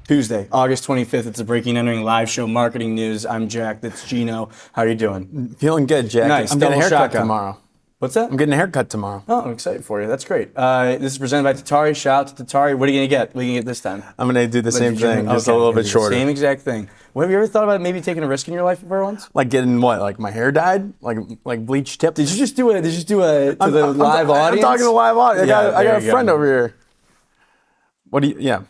Tuesday, August 25th. It's a Breaking and Entering live show marketing news. I'm Jack. That's Gino. How are you doing? Feeling good, Jack. Nice. I'm getting a Double haircut shotgun. tomorrow. What's that? I'm getting a haircut tomorrow. Oh, I'm excited for you. That's great. This is presented by Tatari. Shout out to Tatari. What are you going to get? What are you going to get this time? I'm going to do the same thing, just a little bit shorter. Same exact thing. What, have you ever thought about maybe taking a risk in your life for once? Like getting what? Like my hair dyed? Like bleach tip? Did you just do it to the live audience? I'm talking to live audience. Yeah, I got a friend over here. What do you, yeah.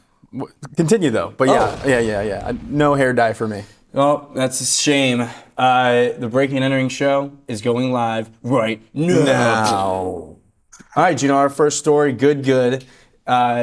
Continue though. But yeah. No hair dye for me. Well, that's a shame. The Breaking and Entering show is going live right now. All right, Gino, our first story, good.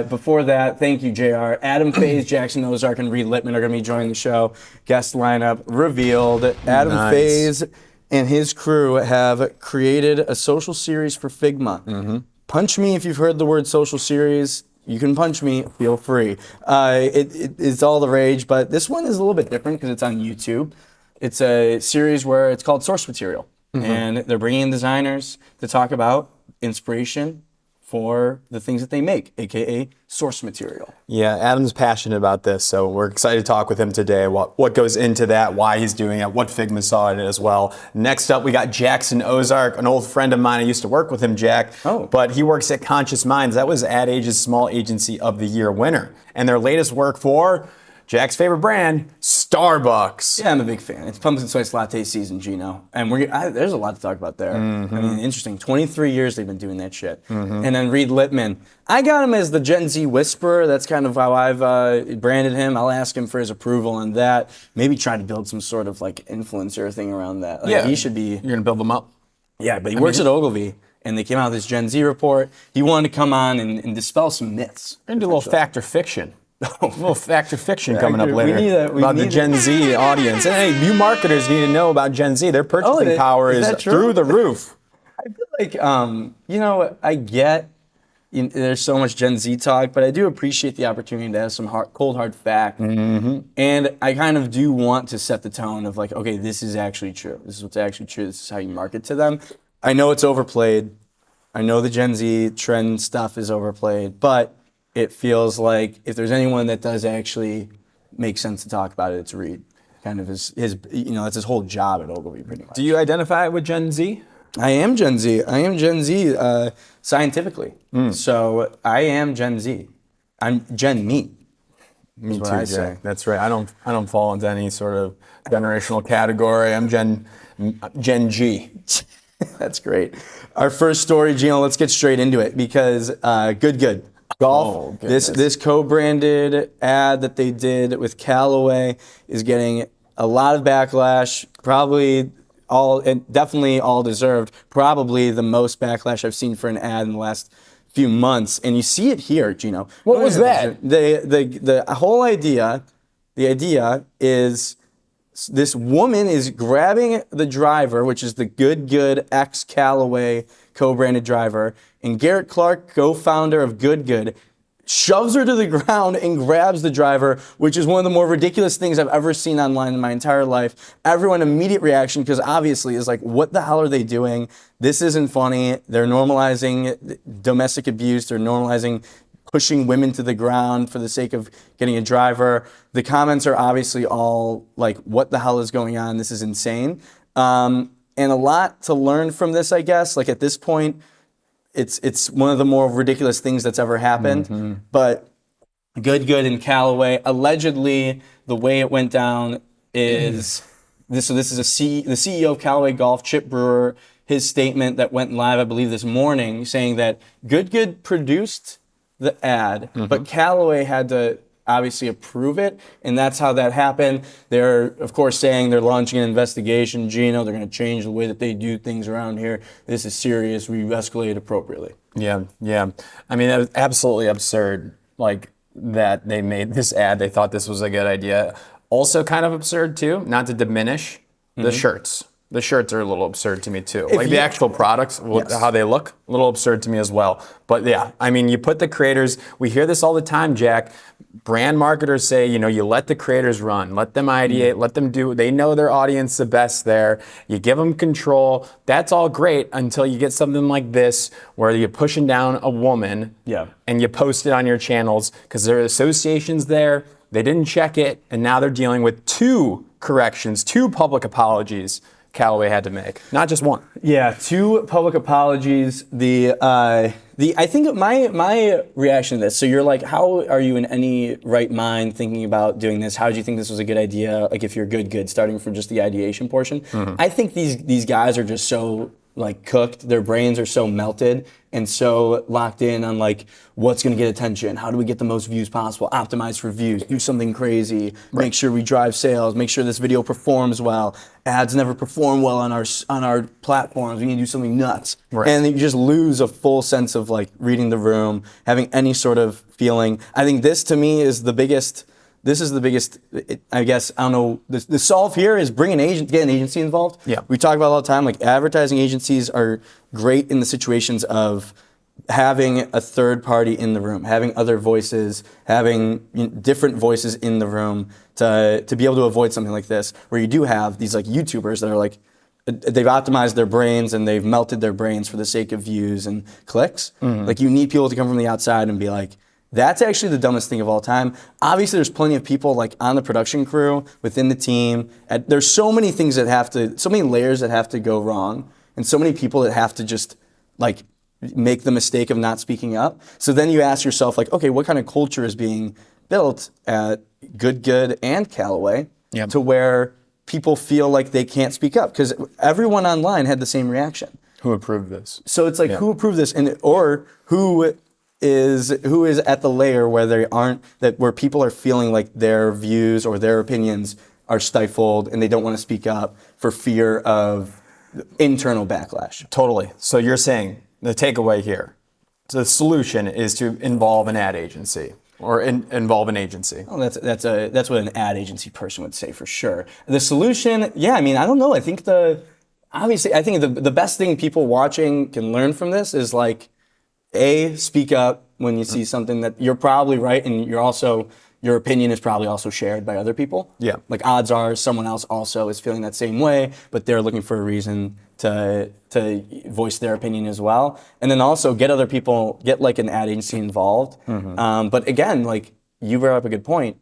Before that, thank you, JR. Adam Faze, Jackson Ozark, and Reid Litman are going to be joining the show. Guest lineup revealed. Adam Faze and his crew have created a social series for Figma. Mm-hmm. Punch me if you've heard the word social series. You can punch me, feel free. It's all the rage, but this one is a little bit different because it's on YouTube. It's a series where it's called Source Material, and they're bringing in designers to talk about inspiration for the things that they make, aka source material. Yeah, Adam's passionate about this, so we're excited to talk with him today. What goes into that, why he's doing it, what Figma saw in it as well. Next up, we got Jackson Ozark, an old friend of mine. I used to work with him, Jack. But he works at Conscious Minds. That was Ad Age's Small Agency of the Year winner, and their latest work for Jack's favorite brand, Starbucks. Yeah, I'm a big fan. It's pumpkin spice latte season, Gino. And there's a lot to talk about there. Mm-hmm. I mean, interesting. 23 years they've been doing that shit. Mm-hmm. And then Reid Litman. I got him as the Gen Z whisperer. That's kind of how I've branded him. I'll ask him for his approval on that. Maybe try to build some sort of like influencer thing around that. Like, yeah, he should be. You're going to build them up? Yeah, but he works at Ogilvy. And they came out with this Gen Z report. He wanted to come on and dispel some myths. We're going to do a little fact or fiction. A little fact or fiction coming up later about the Gen Z audience. And hey, you marketers need to know about Gen Z. Their purchasing power is through the roof. I feel like, I get there's so much Gen Z talk, but I do appreciate the opportunity to have some cold hard fact. Mm-hmm. And I kind of do want to set the tone of like, okay, this is actually true. This is what's actually true. This is how you market to them. I know it's overplayed. I know the Gen Z trend stuff is overplayed, but it feels like if there's anyone that does actually make sense to talk about it, it's Reid. Kind of his that's his whole job at Ogilvy pretty much. Do you identify with Gen Z? I am Gen Z. Scientifically. So I am Gen Z. I'm Gen Me. Me too, Jack. That's right. I don't fall into any sort of generational category. I'm Gen G. That's great. Our first story, Gino, let's get straight into it because good. Golf, this co-branded ad that they did with Callaway is getting a lot of backlash, definitely all deserved, probably the most backlash I've seen for an ad in the last few months. And you see it here, Gino. What was that? The whole idea, the idea is this woman is grabbing the driver, which is the Good ex-Callaway co-branded driver, and Garrett Clark, co-founder of Good, shoves her to the ground and grabs the driver, which is one of the more ridiculous things I've ever seen online in my entire life. Everyone immediate reaction, because obviously is like, what the hell are they doing? This isn't funny. They're normalizing domestic abuse. They're normalizing pushing women to the ground for the sake of getting a driver. The comments are obviously all like, what the hell is going on? This is insane. And a lot to learn from this, I guess. Like at this point, it's one of the more ridiculous things that's ever happened. Mm-hmm. But Good and Callaway, allegedly, the way it went down is this. So this is the CEO of Callaway Golf, Chip Brewer. His statement that went live, I believe, this morning, saying that Good produced the ad, but Callaway had to obviously approve it, and that's how that happened. They're, of course, saying they're launching an investigation. Gino, they're going to change the way that they do things around here. This is serious. We escalate appropriately. Yeah. I mean, that was absolutely absurd, like, that they made this ad. They thought this was a good idea. Also kind of absurd, too, not to diminish the shirts. The shirts are a little absurd to me, too. Like the actual products, how they look, a little absurd to me as well. But yeah, I mean, you put the creators, we hear this all the time, Jack. Brand marketers say, you let the creators run, let them ideate, let them do, they know their audience the best there. You give them control. That's all great until you get something like this where you're pushing down a woman and you post it on your channels because there are associations there. They didn't check it, and now they're dealing with 2 corrections, 2 public apologies Callaway had to make, not just 1. Yeah, 2 public apologies. I think my reaction to this. So you're like, how are you in any right mind thinking about doing this? How did you think this was a good idea? Like, if you're good, starting from just the ideation portion. I think these guys are just so like cooked. Their brains are so melted and so locked in on like what's going to get attention. How do we get the most views possible? Optimize for views. Do something crazy. Make sure we drive sales. Make sure this video performs well. Ads never perform well on our platforms. We need to do something nuts. Right. And you just lose a full sense of like reading the room, having any sort of feeling. I think this to me is the biggest. This is the biggest, I guess, I don't know, the solve here is get an agency involved. Yeah. We talk about it all the time, like advertising agencies are great in the situations of having a third party in the room, having other voices, having different voices in the room to be able to avoid something like this, where you do have these like YouTubers that are like, they've optimized their brains and they've melted their brains for the sake of views and clicks. Like you need people to come from the outside and be like, that's actually the dumbest thing of all time. Obviously, there's plenty of people like on the production crew, within the team. There's so many things so many layers that have to go wrong, and so many people that have to just like make the mistake of not speaking up. So then you ask yourself like, okay, what kind of culture is being built at Good and Callaway to where people feel like they can't speak up? Because everyone online had the same reaction. Who approved this? So it's like, who approved this, or who is at the layer where where people are feeling like their views or their opinions are stifled and they don't want to speak up for fear of internal backlash. Totally. So you're saying the takeaway here, the solution is to involve an ad agency or involve an agency. Oh, that's what an ad agency person would say for sure. The solution, yeah, I mean, I don't know. I think the best thing people watching can learn from this is like, speak up when you see something that you're probably right, and your opinion is probably also shared by other people. Yeah. Like odds are someone else also is feeling that same way, but they're looking for a reason to voice their opinion as well. And then also get other people, get like an ad agency involved. But again, like you brought up a good point.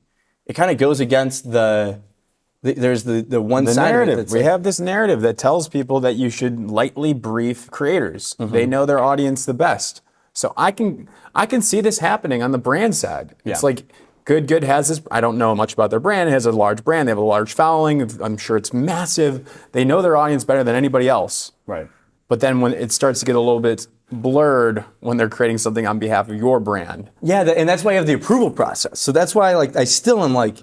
It kind of goes against there's the one side narrative. We have this narrative that tells people that you should lightly brief creators. They know their audience the best. So I can see this happening on the brand side. It's like Good has this. I don't know much about their brand. It has a large brand. They have a large following. I'm sure it's massive. They know their audience better than anybody else. Right. But then when it starts to get a little bit blurred when they're creating something on behalf of your brand. Yeah, and that's why you have the approval process. So that's why like I still am like,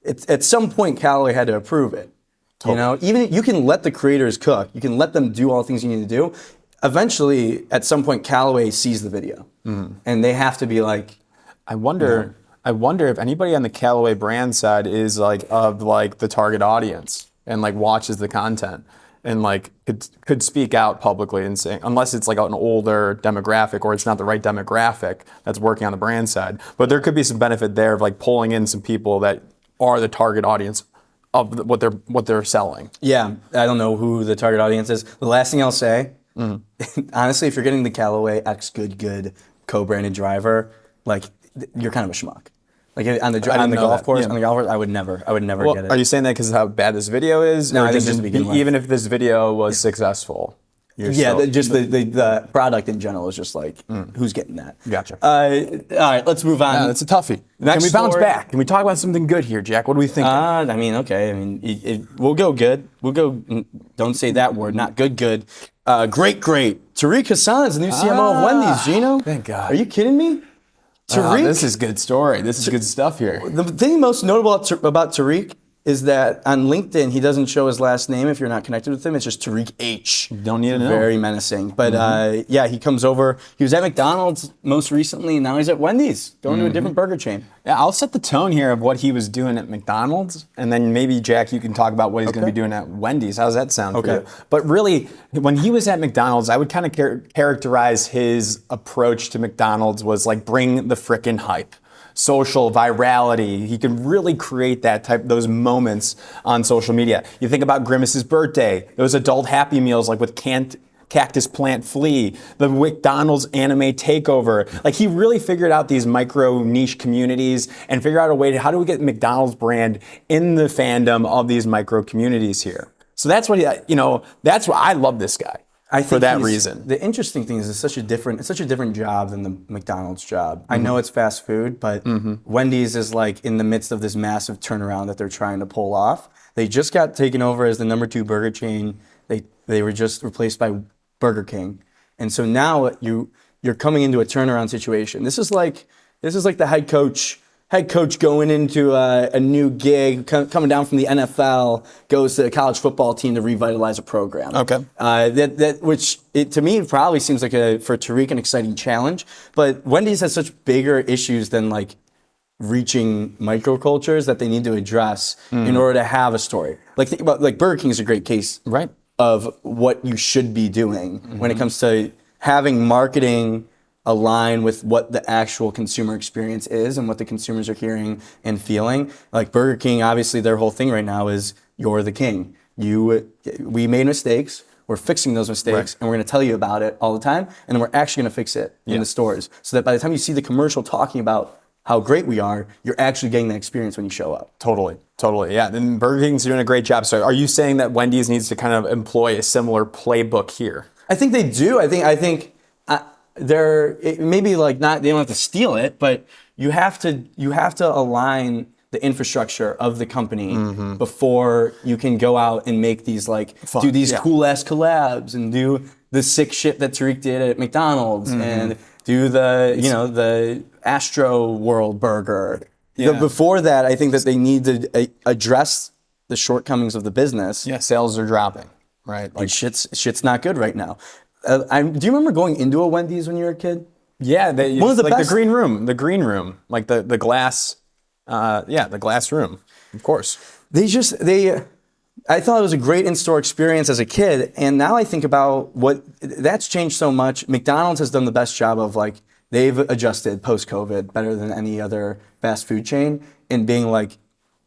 at some point Callaway had to approve it. Totally. You know, even you can let the creators cook. You can let them do all the things you need to do. Eventually, at some point, Callaway sees the video, and they have to be like. I wonder if anybody on the Callaway brand side is like of like the target audience and like watches the content and like could speak out publicly and say, unless it's like an older demographic or it's not the right demographic that's working on the brand side. But there could be some benefit there of like pulling in some people that are the target audience of what they're selling. Yeah, I don't know who the target audience is. The last thing I'll say. Honestly, if you're getting the Callaway X Good co-branded driver, like you're kind of a schmuck. Like on the golf course, I would never get it. Are you saying that because of how bad this video is? No, or I think just even if this video was successful. The product in general is just like, who's getting that? Gotcha. All right, let's move on. Yeah, it's a toughie. Can we bounce back? Can we talk about something good here, Jack? What do we think? I mean, okay. I mean, we'll go good. We'll go. Don't say that word. Not good. Great. Tariq Hassan's the new CMO of Wendy's. Gino. Thank God. Are you kidding me? Tariq. This is good story. This is good stuff here. The thing most notable about Tariq is that on LinkedIn, he doesn't show his last name if you're not connected with him. It's just Tariq H. Don't need to know. Very menacing. But he comes over. He was at McDonald's most recently, and now he's at Wendy's, going to a different burger chain. Yeah, I'll set the tone here of what he was doing at McDonald's, and then maybe, Jack, you can talk about what he's going to be doing at Wendy's. How does that sound for you? But really, when he was at McDonald's, I would kind of characterize his approach to McDonald's was like, bring the frickin' hype. Social virality. He can really create those moments on social media. You think about Grimace's birthday, those adult Happy Meals like with canned cactus plant flea, the McDonald's anime takeover. Like he really figured out these micro niche communities and figured out a way to how do we get McDonald's brand in the fandom of these micro communities here. So that's what that's why I love this guy. I think for that reason. The interesting thing is it's such a different job than the McDonald's job. I know it's fast food, but Wendy's is like in the midst of this massive turnaround that they're trying to pull off. They just got taken over as the number 2 burger chain. They were just replaced by Burger King. And so now you're coming into a turnaround situation. This is like the head coach going into a new gig, coming down from the NFL, goes to a college football team to revitalize a program. Okay. Which to me probably seems like for Tariq an exciting challenge. But Wendy's has such bigger issues than like reaching microcultures that they need to address in order to have a story. Like think about like Burger King is a great case of what you should be doing when it comes to having marketing align with what the actual consumer experience is and what the consumers are hearing and feeling. Like Burger King, obviously their whole thing right now is you're the king. We made mistakes. We're fixing those mistakes and we're going to tell you about it all the time. And then we're actually going to fix it in the stores so that by the time you see the commercial talking about how great we are, you're actually getting that experience when you show up. Totally. Yeah, and Burger King's doing a great job. So are you saying that Wendy's needs to kind of employ a similar playbook here? I think they do. I think maybe like not, they don't have to steal it, but you have to align the infrastructure of the company before you can go out and make these do these cool ass collabs and do the sick shit that Tariq did at McDonald's and do the Astro World burger. Yeah. Before that, I think that they need to address the shortcomings of the business. Yeah, sales are dropping, right? Like shit's not good right now. Do you remember going into a Wendy's when you were a kid? Yeah, one of the best. The green room, like the glass, the glass room, of course. I thought it was a great in-store experience as a kid, and now I think about that's changed so much. McDonald's has done the best job of they've adjusted post-COVID better than any other fast food chain in being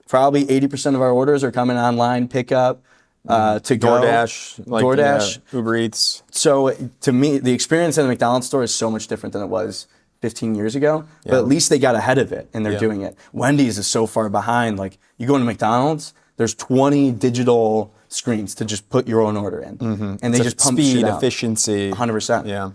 probably 80% of our orders are coming online, pickup. To go. DoorDash, Uber Eats. So to me, the experience at a McDonald's store is so much different than it was 15 years ago. But at least they got ahead of it and they're doing it. Wendy's is so far behind. Like you go into McDonald's, there's 20 digital screens to just put your own order in, and they just pump speed, shit out. efficiency, 100%. Yeah.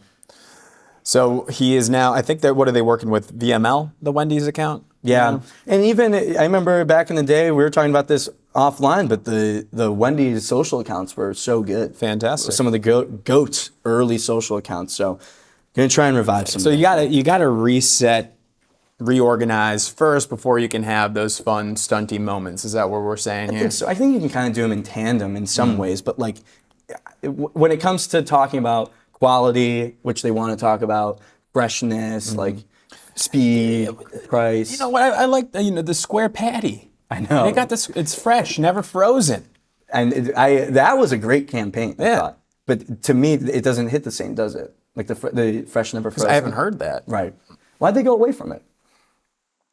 So he is now. I think what are they working with? VML, the Wendy's account. Yeah, and even I remember back in the day we were talking about this offline, but the Wendy's social accounts were so good. Fantastic. Some of the GOAT's early social accounts. So gonna try and revive some. So you gotta reset, reorganize first before you can have those fun stunty moments. Is that what we're saying here? I think you can kind of do them in tandem in some ways, but when it comes to talking about quality, which they want to talk about, freshness, speed, price. You know what? I like the square patty. I know. They got this. It's fresh, never frozen. And that was a great campaign. I thought. But to me, it doesn't hit the same, does it? Like the fresh, never frozen. I haven't heard that. Right. Why'd they go away from it?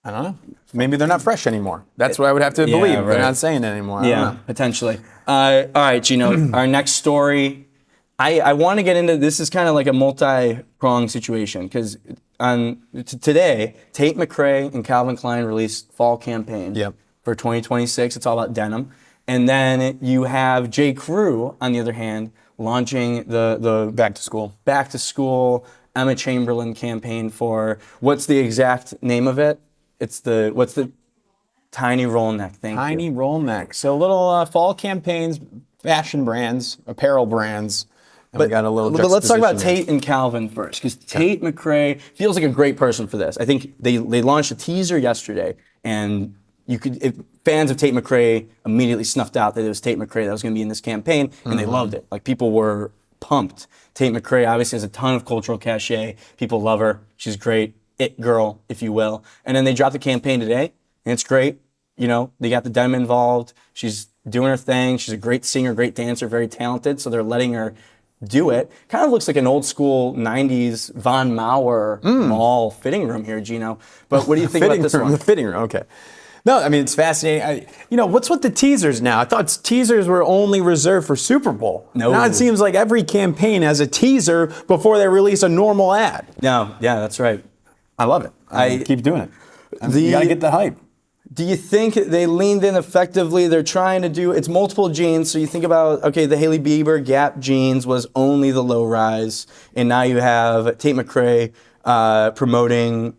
I don't know. Maybe they're not fresh anymore. That's what I would have to believe. Right. They're not saying it anymore. Yeah, potentially. All right, Gino. Our next story. I want to get into this. Is kind of like a multi-pronged situation because today, Tate McRae and Calvin Klein released fall campaign for 2026. It's all about denim. And then you have J. Crew, on the other hand, launching the back to school Emma Chamberlain campaign for what's the exact name of it? It's the Tiny Roll Neck. Tiny Roll Neck. So little fall campaigns, fashion brands, apparel brands. But let's talk about Tate and Calvin first, because Tate McRae feels like a great person for this. I think they launched a teaser yesterday, and fans of Tate McRae immediately snuffed out that it was Tate McRae that was going to be in this campaign, and they loved it. Like people were pumped. Tate McRae obviously has a ton of cultural cachet. People love her. She's great, it girl, if you will. And then they dropped the campaign today, and it's great. They got the denim involved. She's doing her thing. She's a great singer, great dancer, very talented. So they're letting her do it. Kind of looks like an old school 90s Von Maur mall fitting room here, Gino. But what do you think about this one? The fitting room, okay. No, I mean, it's fascinating. What's with the teasers now? I thought teasers were only reserved for Super Bowl. No. Now it seems like every campaign has a teaser before they release a normal ad. No, yeah, that's right. I love it. I keep doing it. You gotta get the hype. Do you think they leaned in effectively? They're trying to do, it's multiple jeans. So you think about, okay, the Hailey Bieber Gap jeans was only the low rise. And now you have Tate McRae promoting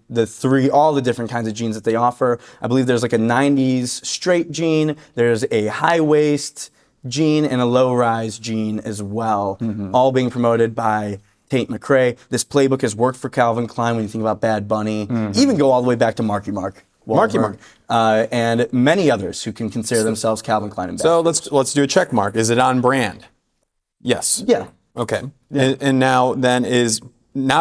all the different kinds of jeans that they offer. I believe there's like a 90s straight jean. There's a high waist jean and a low rise jean as well. All being promoted by Tate McRae. This playbook has worked for Calvin Klein when you think about Bad Bunny. Even go all the way back to Marky Mark. And many others who can consider themselves Calvin Klein ambassadors. So let's do a check mark. Is it on brand? Yes. Yeah. Okay. Yeah. And now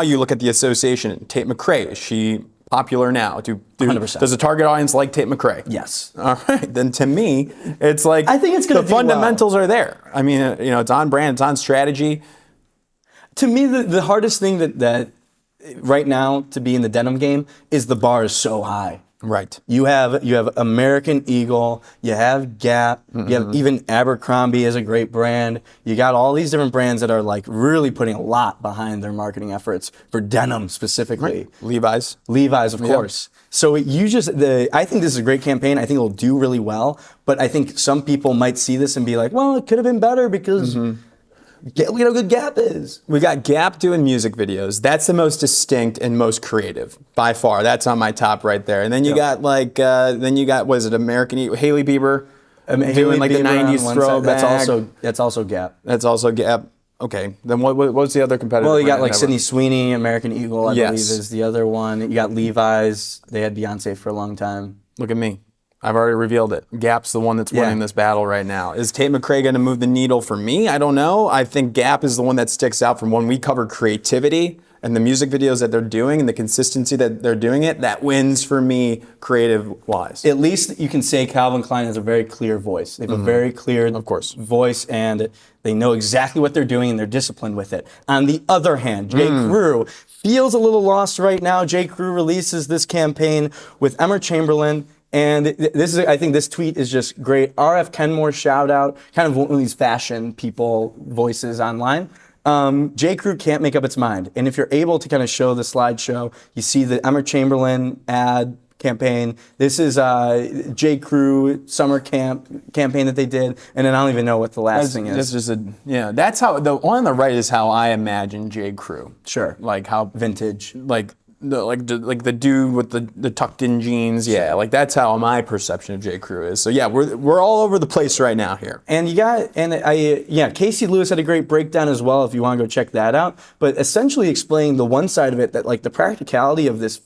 you look at the association. Tate McRae, is she popular now? 100%. Does the target audience like Tate McRae? Yes. All right. Then to me, it's like I think it's gonna the fundamentals are there. I mean, it's on brand, it's on strategy. To me, the hardest thing that right now to be in the denim game is the bar is so high. Right. You have American Eagle, you have Gap, you have even Abercrombie is a great brand. You got all these different brands that are like really putting a lot behind their marketing efforts for denim specifically. Right. Levi's, of course. So I think this is a great campaign. I think it'll do really well, but I think some people might see this and be like, well, it could have been better because look at how good Gap is. We got Gap doing music videos. That's the most distinct and most creative by far. That's on my top right there. And then you got what is it, American Eagle, Hailey Bieber doing like the 90s throwback. That's also Gap. That's also Gap. Okay. Then what's the other competitor? Well, you got like Sydney Sweeney, American Eagle, I believe Yes. is the other one. You got Levi's. They had Beyonce for a long time. Look at me. I've already revealed it. Gap's the one that's winning this battle right now. Is Tate McRae going to move the needle for me? I don't know. I think Gap is the one that sticks out from when we cover creativity and the music videos that they're doing and the consistency that they're doing it. That wins for me creative-wise. At least you can say Calvin Klein has a very clear voice. They have a very clear voice, and they know exactly what they're doing, and they're disciplined with it. On the other hand, J. Crew feels a little lost right now. J. Crew releases this campaign with Emma Chamberlain. And I think this tweet is just great. RF Kenmore shout out, kind of one of these fashion people voices online. J. Crew can't make up its mind. And if you're able to kind of show the slideshow, you see the Emma Chamberlain ad campaign. This is J. Crew summer campaign that they did. And then I don't even know what the last thing is. That's how, the one on the right is how I imagine J. Crew. Sure. Like how vintage. Like the dude with the tucked in jeans, like that's how my perception of J. Crew is. So yeah, we're all over the place right now here. And Casey Lewis had a great breakdown as well. If you want to go check that out, but essentially explaining the one side of it that like the practicality of this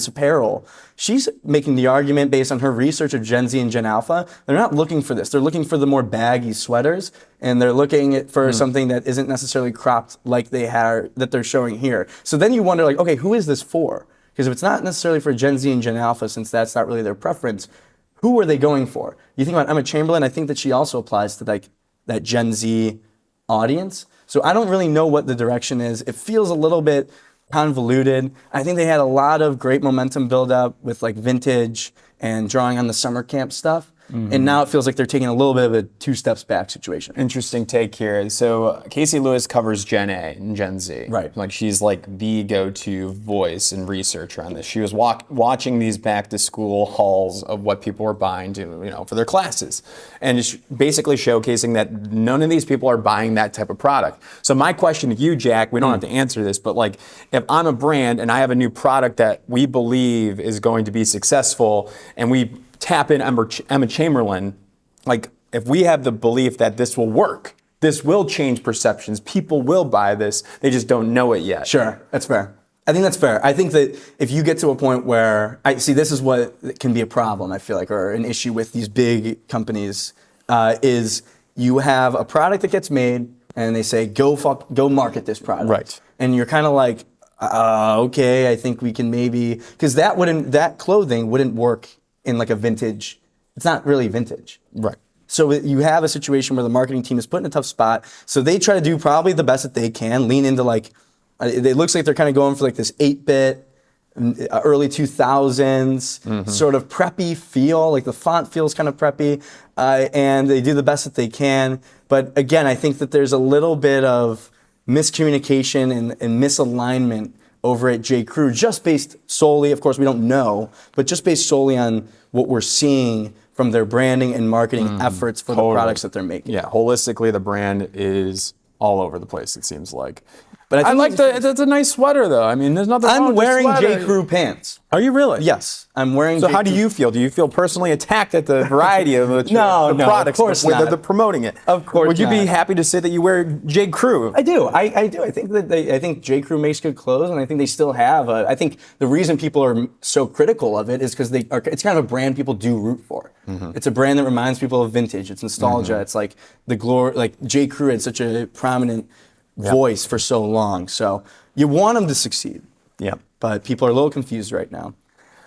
apparel. She's making the argument based on her research of Gen Z and Gen Alpha. They're not looking for this. They're looking for the more baggy sweaters, and they're looking for something that isn't necessarily cropped like that they're showing here. So then you wonder, like, okay, who is this for? Because if it's not necessarily for Gen Z and Gen Alpha, since that's not really their preference, who are they going for? You think about Emma Chamberlain, I think that she also applies to like that Gen Z audience. So I don't really know what the direction is. It feels a little bit convoluted. I think they had a lot of great momentum build up with like vintage and drawing on the summer camp stuff. And now it feels like they're taking a little bit of a 2 steps back situation. Interesting take here. So Casey Lewis covers Gen A and Gen Z. Right. Like she's like the go-to voice and researcher on this. She was watching these back to school hauls of what people were buying for their classes. And just basically showcasing that none of these people are buying that type of product. So my question to you, Jack, we don't have to answer this, but like if I'm a brand and I have a new product that we believe is going to be successful and we tap in Emma Chamberlain, like if we have the belief that this will work, this will change perceptions, people will buy this, they just don't know it yet. Sure, that's fair. I think that's fair. I think that if you get to a point where, this is what can be a problem, I feel like, or an issue with these big companies, is you have a product that gets made and they say, go market this product. Right. And you're kind of like, okay, I think we can maybe, because that clothing wouldn't work in like a vintage, it's not really vintage. Right. So you have a situation where the marketing team is put in a tough spot. So they try to do probably the best that they can, lean into like, it looks like they're kind of going for like this 8-bit early 2000s, sort of preppy feel, like the font feels kind of preppy, and they do the best that they can. But again, I think that there's a little bit of miscommunication and misalignment over at J. Crew, just based solely, of course we don't know, but just based solely on what we're seeing from their branding and marketing efforts for the products that they're making. Yeah, holistically, the brand is all over the place, it seems like. But I like it's a nice sweater, though. I mean, there's nothing wrong I'm with wearing the sweater. J. Crew pants. Are you really? Yes, I'm wearing. So J. how do Crew. you feel? Do you feel personally attacked at the variety of the products? Of course that not. they're promoting it? Of course Would you be not. happy to say that you wear J. Crew? I do. I do. I think that I think J. Crew makes good clothes, and I think they still have. I think the reason people are so critical of it is because it's kind of a brand people do root for. It's a brand that reminds people of vintage. It's nostalgia. It's like the glory. Like J. Crew had such a prominent voice for so long. So you want them to succeed. Yeah. But people are a little confused right now.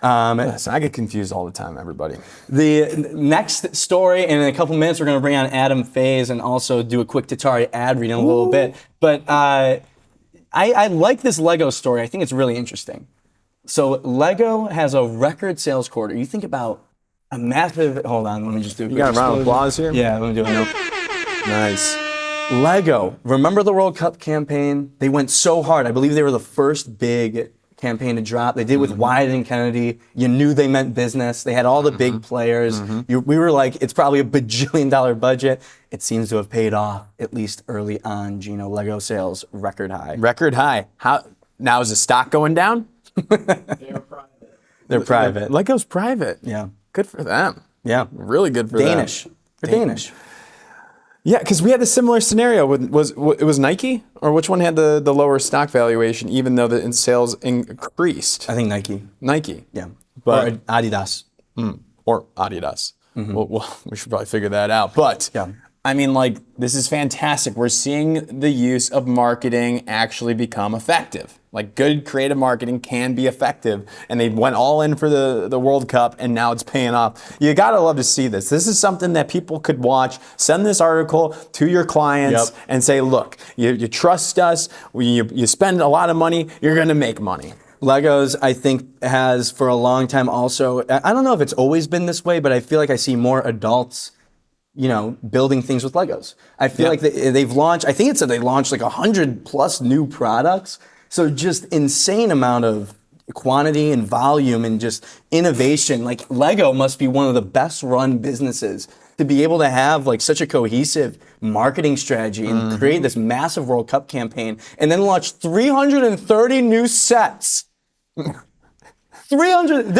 Listen, I get confused all the time, everybody. The next story, and in a couple minutes, we're going to bring on Adam Faze and also do a quick Tatari ad read in a little bit. But I like this Lego story. I think it's really interesting. So Lego has a record sales quarter. You think about a massive. Hold on, let me just do a quick. You got a round of applause here? Yeah, let me do it. Nope. Nice. Lego. Remember the World Cup campaign? They went so hard. I believe they were the first big campaign to drop. They did with Wyatt and Kennedy. You knew they meant business. They had all the big players. We were like, it's probably a bajillion-dollar budget. It seems to have paid off, at least early on. Gino, Lego sales record high. Record high. How now is the stock going down? They're private. They're private. Lego's private. Yeah. Good for them. Yeah. Really good for them. Danish. They're Danish. Yeah, because we had a similar scenario. It was Nike, or which one had the lower stock valuation, even though the sales increased? I think Nike. Nike. Yeah. But or Adidas. Or Adidas. We should probably figure that out. But Yeah. I mean, like, this is fantastic. We're seeing the use of marketing actually become effective. Like, good creative marketing can be effective, and they went all in for the World Cup, and now it's paying off. You gotta love to see this. This is something that people could watch. Send this article to your clients and say, look, you trust us. You spend a lot of money, you're gonna make money. Legos, I think, has for a long time also, I don't know if it's always been this way, but I feel like I see more adults, building things with Legos. I feel like they've launched, I think it said they launched like 100 plus new products. So just insane amount of quantity and volume and just innovation. Like Lego must be one of the best run businesses to be able to have like such a cohesive marketing strategy and create this massive World Cup campaign and then launch 330 new sets. 300,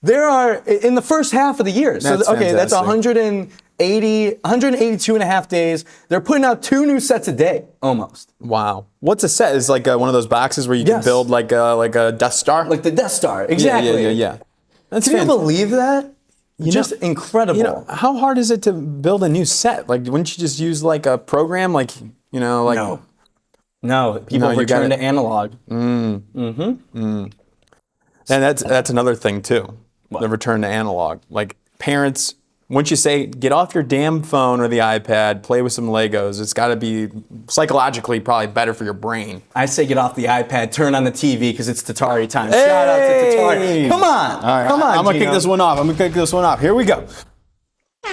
there are in the first half of the year. So, That's okay, that's fantastic. 182 and a half days. They're putting out 2 new sets a day, almost. Wow. What's a set? Is like one of those boxes where you can build like a Death Star? Like the Death Star, exactly. Yeah. That's Can you fantastic. believe that? Just incredible. How hard is it to build a new set? Like, wouldn't you just use like a program? Like, No, people you return gotta- to analog. And that's another thing too. The return to analog. Like parents, once you say, get off your damn phone or the iPad, play with some Legos, it's got to be psychologically probably better for your brain. I say get off the iPad, turn on the TV because it's Tatari time. Shout out to Tatari. Come on. All right, Come on, I'm going to Gino. kick this one off. Here we go.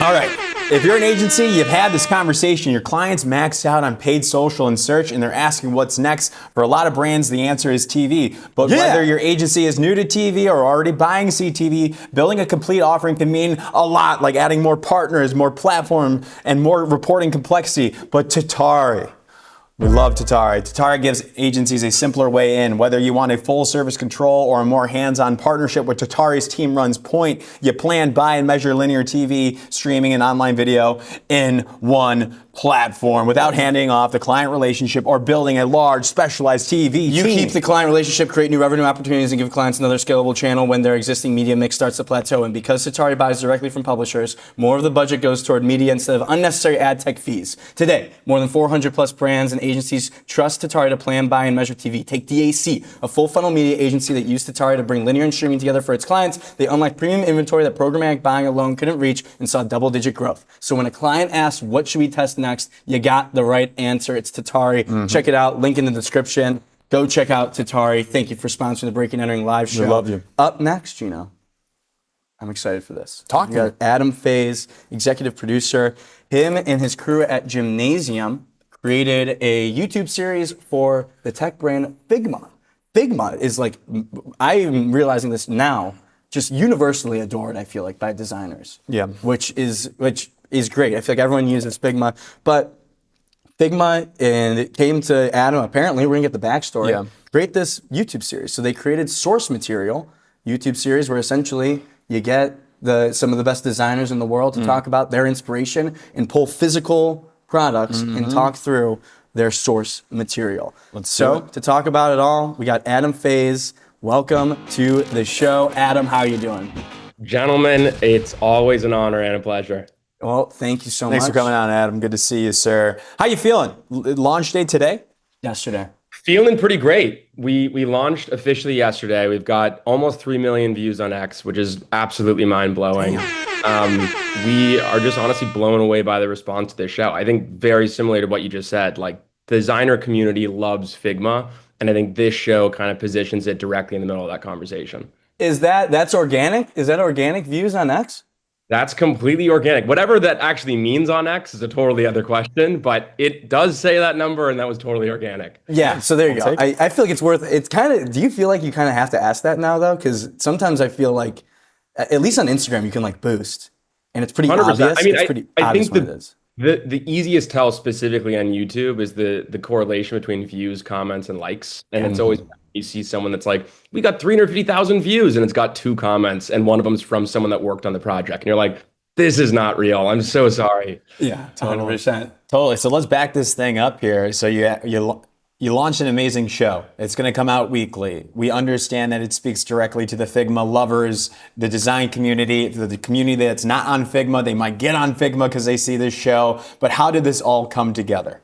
All right. If you're an agency, you've had this conversation, your clients maxed out on paid social and search, and they're asking what's next. For a lot of brands, the answer is TV. But whether your agency is new to TV or already buying CTV, building a complete offering can mean a lot, like adding more partners, more platform, and more reporting complexity. But Tatari. We love Tatari. Tatari gives agencies a simpler way in. Whether you want a full service control or a more hands-on partnership with Tatari's team runs point, you plan, buy, and measure linear TV, streaming, and online video in one platform without handing off the client relationship or building a large specialized TV You team. keep the client relationship, create new revenue opportunities, and give clients another scalable channel when their existing media mix starts to plateau. And because Tatari buys directly from publishers, more of the budget goes toward media instead of unnecessary ad tech fees. Today, more than 400 plus brands and agencies trust Tatari to plan, buy, and measure TV. Take DAC, a full funnel media agency that used Tatari to bring linear and streaming together for its clients. They unlocked premium inventory that programmatic buying alone couldn't reach and saw double-digit growth. So when a client asks, what should we test next? You got the right answer. It's Tatari. Check it out. Link in the description. Go check out Tatari. Thank you for sponsoring the Breaking Entering live show. We love you. Up next, Gino. I'm excited for this. Talk We to me. got Adam Faze, executive producer. Him and his crew at Gymnasium created a YouTube series for the tech brand Figma. Figma is like, I'm realizing this now, just universally adored, I feel like, by designers. Yeah. Which is great. I feel like everyone uses Figma. But Figma, and it came to Adam, apparently, we're gonna get the backstory, Yeah. create this YouTube series. So they created Source Material, YouTube series, where essentially you get some of the best designers in the world to talk about their inspiration and pull physical products and talk through their source material. do it. To talk about it all, we got Adam Faze. Welcome to the show. Adam, how are you doing? Gentlemen, it's always an honor and a pleasure. Well, thank you so much. Thanks for coming on, Adam. Good to see you, sir. How you feeling? Launch day today? Yesterday. Feeling pretty great. We launched officially yesterday. We've got almost 3 million views on X, which is absolutely mind-blowing. We are just honestly blown away by the response to this show. I think very similar to what you just said, like the designer community loves Figma, and I think this show kind of positions it directly in the middle of that conversation. That's organic? Is that organic views on X? That's completely organic. Whatever that actually means on X is a totally other question, but it does say that number, and that was totally organic. Yeah, so there you go. take I feel like it's kind of, do you feel like you kind of have to ask that now, though? Because sometimes I feel like, at least on Instagram, you can like boost, and it's pretty 100%. obvious. I mean, it's pretty I obvious think what it is. the easiest tell specifically on YouTube is the correlation between views, comments, and likes. And it's always, you see someone that's like, we got 350,000 views, and it's got 2 comments, and one of them is from someone that worked on the project. And you're like, this is not real. I'm so sorry. Yeah, 100%. Totally. So let's back this thing up here. So you launched an amazing show. It's going to come out weekly. We understand that it speaks directly to the Figma lovers, the design community, the community that's not on Figma. They might get on Figma because they see this show. But how did this all come together?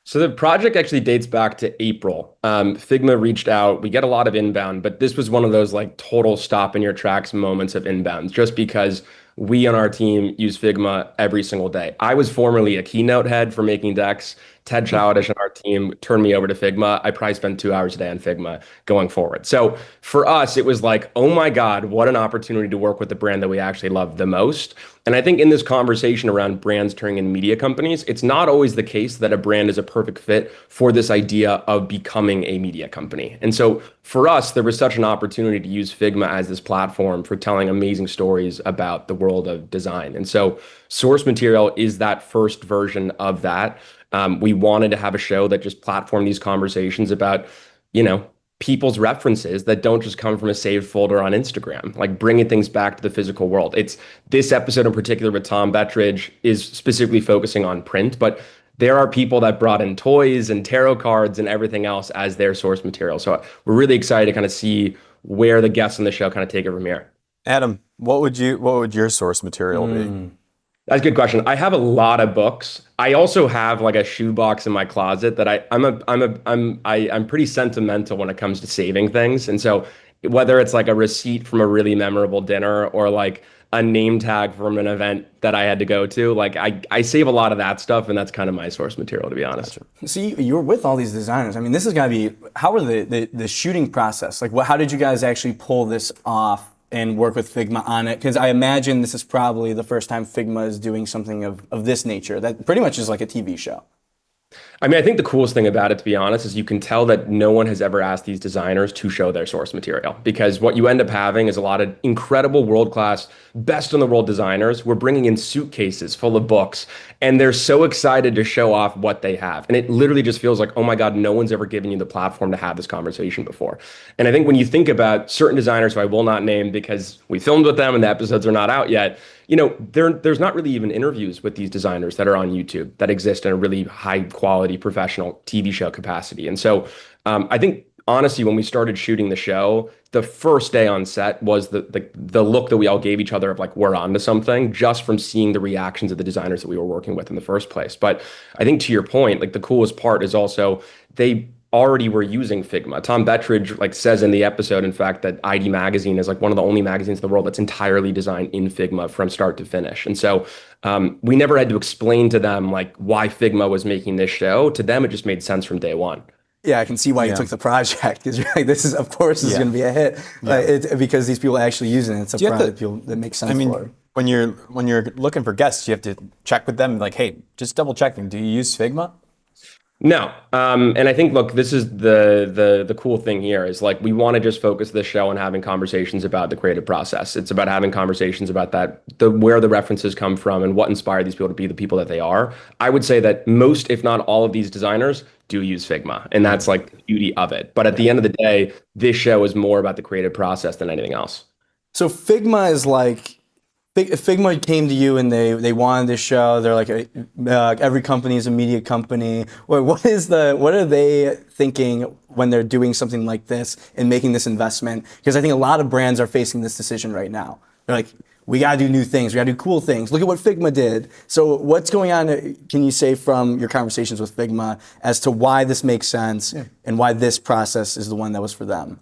So the project actually dates back to April. Figma reached out. We get a lot of inbound, but this was one of those like total stop in your tracks moments of inbounds, just because we on our team use Figma every single day. I was formerly a keynote head for making decks. Ted Childish and our team turned me over to Figma. I probably spend 2 hours a day on Figma going forward. So for us, it was like, oh my God, what an opportunity to work with the brand that we actually love the most. And I think in this conversation around brands turning into media companies, it's not always the case that a brand is a perfect fit for this idea of becoming a media company. And so for us, there was such an opportunity to use Figma as this platform for telling amazing stories about the world of design. And so Source Material is that first version of that. We wanted to have a show that just platformed these conversations about, people's references that don't just come from a saved folder on Instagram, like bringing things back to the physical world. It's this episode in particular with Tom Bettridge is specifically focusing on print, but there are people that brought in toys and tarot cards and everything else as their source material. So we're really excited to kind of see where the guests on the show kind of take it from here. Adam, what would your source material be? That's a good question. I have a lot of books. I also have like a shoebox in my closet that I'm pretty sentimental when it comes to saving things. And so whether it's like a receipt from a really memorable dinner or like a name tag from an event that I had to go to, like I save a lot of that stuff, and that's kind of my source material, to be honest. So you were with all these designers. I mean, this is gotta be, how were the shooting process? Like, how did you guys actually pull this off and work with Figma on it? Because I imagine this is probably the first time Figma is doing something of this nature that pretty much is like a TV show. I mean, I think the coolest thing about it, to be honest, is you can tell that no one has ever asked these designers to show their source material, because what you end up having is a lot of incredible world-class, best in the world designers. We're bringing in suitcases full of books, and they're so excited to show off what they have. And it literally just feels like, oh my God, no one's ever given you the platform to have this conversation before. And I think when you think about certain designers who I will not name because we filmed with them and the episodes are not out yet, there's not really even interviews with these designers that are on YouTube that exist in a really high quality professional TV show capacity. And so I think honestly, when we started shooting the show, the first day on set was the look that we all gave each other of like, we're onto something, just from seeing the reactions of the designers that we were working with in the first place. But I think to your point, like the coolest part is also they already were using Figma. Tom Bettridge says in the episode, in fact, that ID Magazine is like one of the only magazines in the world that's entirely designed in Figma from start to finish. And so we never had to explain to them like why Figma was making this show. To them, it just made sense from day one. Yeah, I can see why you took the project because you're like, this is, of course, this is going to be a hit. Because these people are actually using it. It's a product that makes sense for. When you're looking for guests, you have to check with them. Like, hey, just double checking. Do you use Figma? No. And I think, look, this is the cool thing here is like we want to just focus this show on having conversations about the creative process. It's about having conversations about where the references come from and what inspired these people to be the people that they are. I would say that most, if not all of these designers do use Figma, and that's like the beauty of it. But at the end of the day, this show is more about the creative process than anything else. So Figma is like, Figma came to you and they wanted this show. They're like, every company is a media company. What are they thinking when they're doing something like this and making this investment? Because I think a lot of brands are facing this decision right now. They're like, we got to do new things. We got to do cool things. Look at what Figma did. So what's going on, can you say from your conversations with Figma as to why this makes sense and why this process is the one that was for them?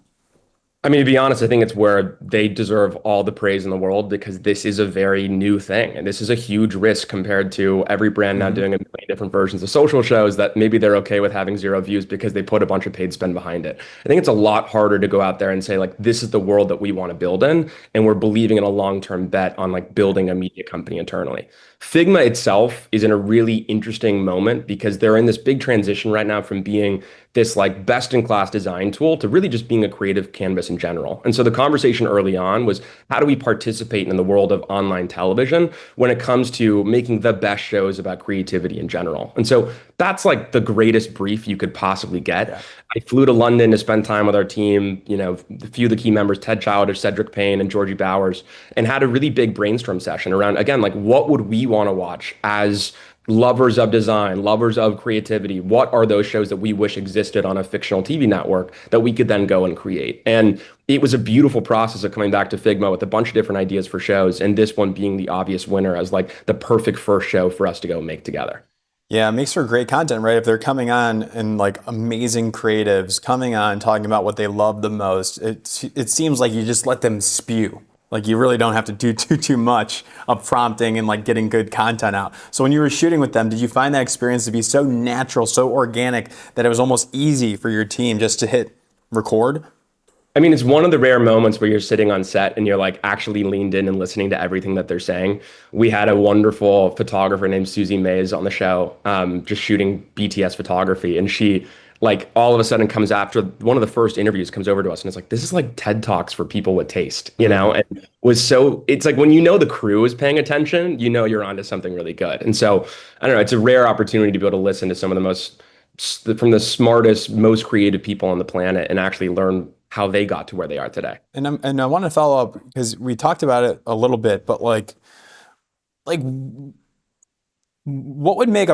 I mean, to be honest, I think it's where they deserve all the praise in the world because this is a very new thing. And this is a huge risk compared to every brand now doing a million different versions of social shows that maybe they're okay with having 0 views because they put a bunch of paid spend behind it. I think it's a lot harder to go out there and say, like, this is the world that we want to build in. And we're believing in a long-term bet on like building a media company internally. Figma itself is in a really interesting moment because they're in this big transition right now from being this like best in class design tool to really just being a creative canvas in general. And so the conversation early on was how do we participate in the world of online television when it comes to making the best shows about creativity in general? And so that's like the greatest brief you could possibly get. Yeah. I flew to London to spend time with our team, a few of the key members, Ted Childish, Cedric Payne, and Georgie Bowers, and had a really big brainstorm session around, again, like what would we want to watch as lovers of design, lovers of creativity? What are those shows that we wish existed on a fictional TV network that we could then go and create? And it was a beautiful process of coming back to Figma with a bunch of different ideas for shows, and this one being the obvious winner as like the perfect first show for us to go make together. Yeah, it makes for great content, right? If they're coming on and like amazing creatives coming on talking about what they love the most, it seems like you just let them spew. Like you really don't have to do too much of prompting and like getting good content out. So when you were shooting with them, did you find that experience to be so natural, so organic that it was almost easy for your team just to hit record? I mean, it's one of the rare moments where you're sitting on set and you're like actually leaned in and listening to everything that they're saying. We had a wonderful photographer named Susie Mays on the show, just shooting BTS photography. And she like all of a sudden comes after one of the first interviews, comes over to us and it's like, this is like TED Talks for people with taste, and it's like when the crew is paying attention, you're onto something really good. And so, I don't know, it's a rare opportunity to be able to listen to some of from the smartest, most creative people on the planet and actually learn how they got to where they are today. And I want to follow up because we talked about it a little bit, but like what would make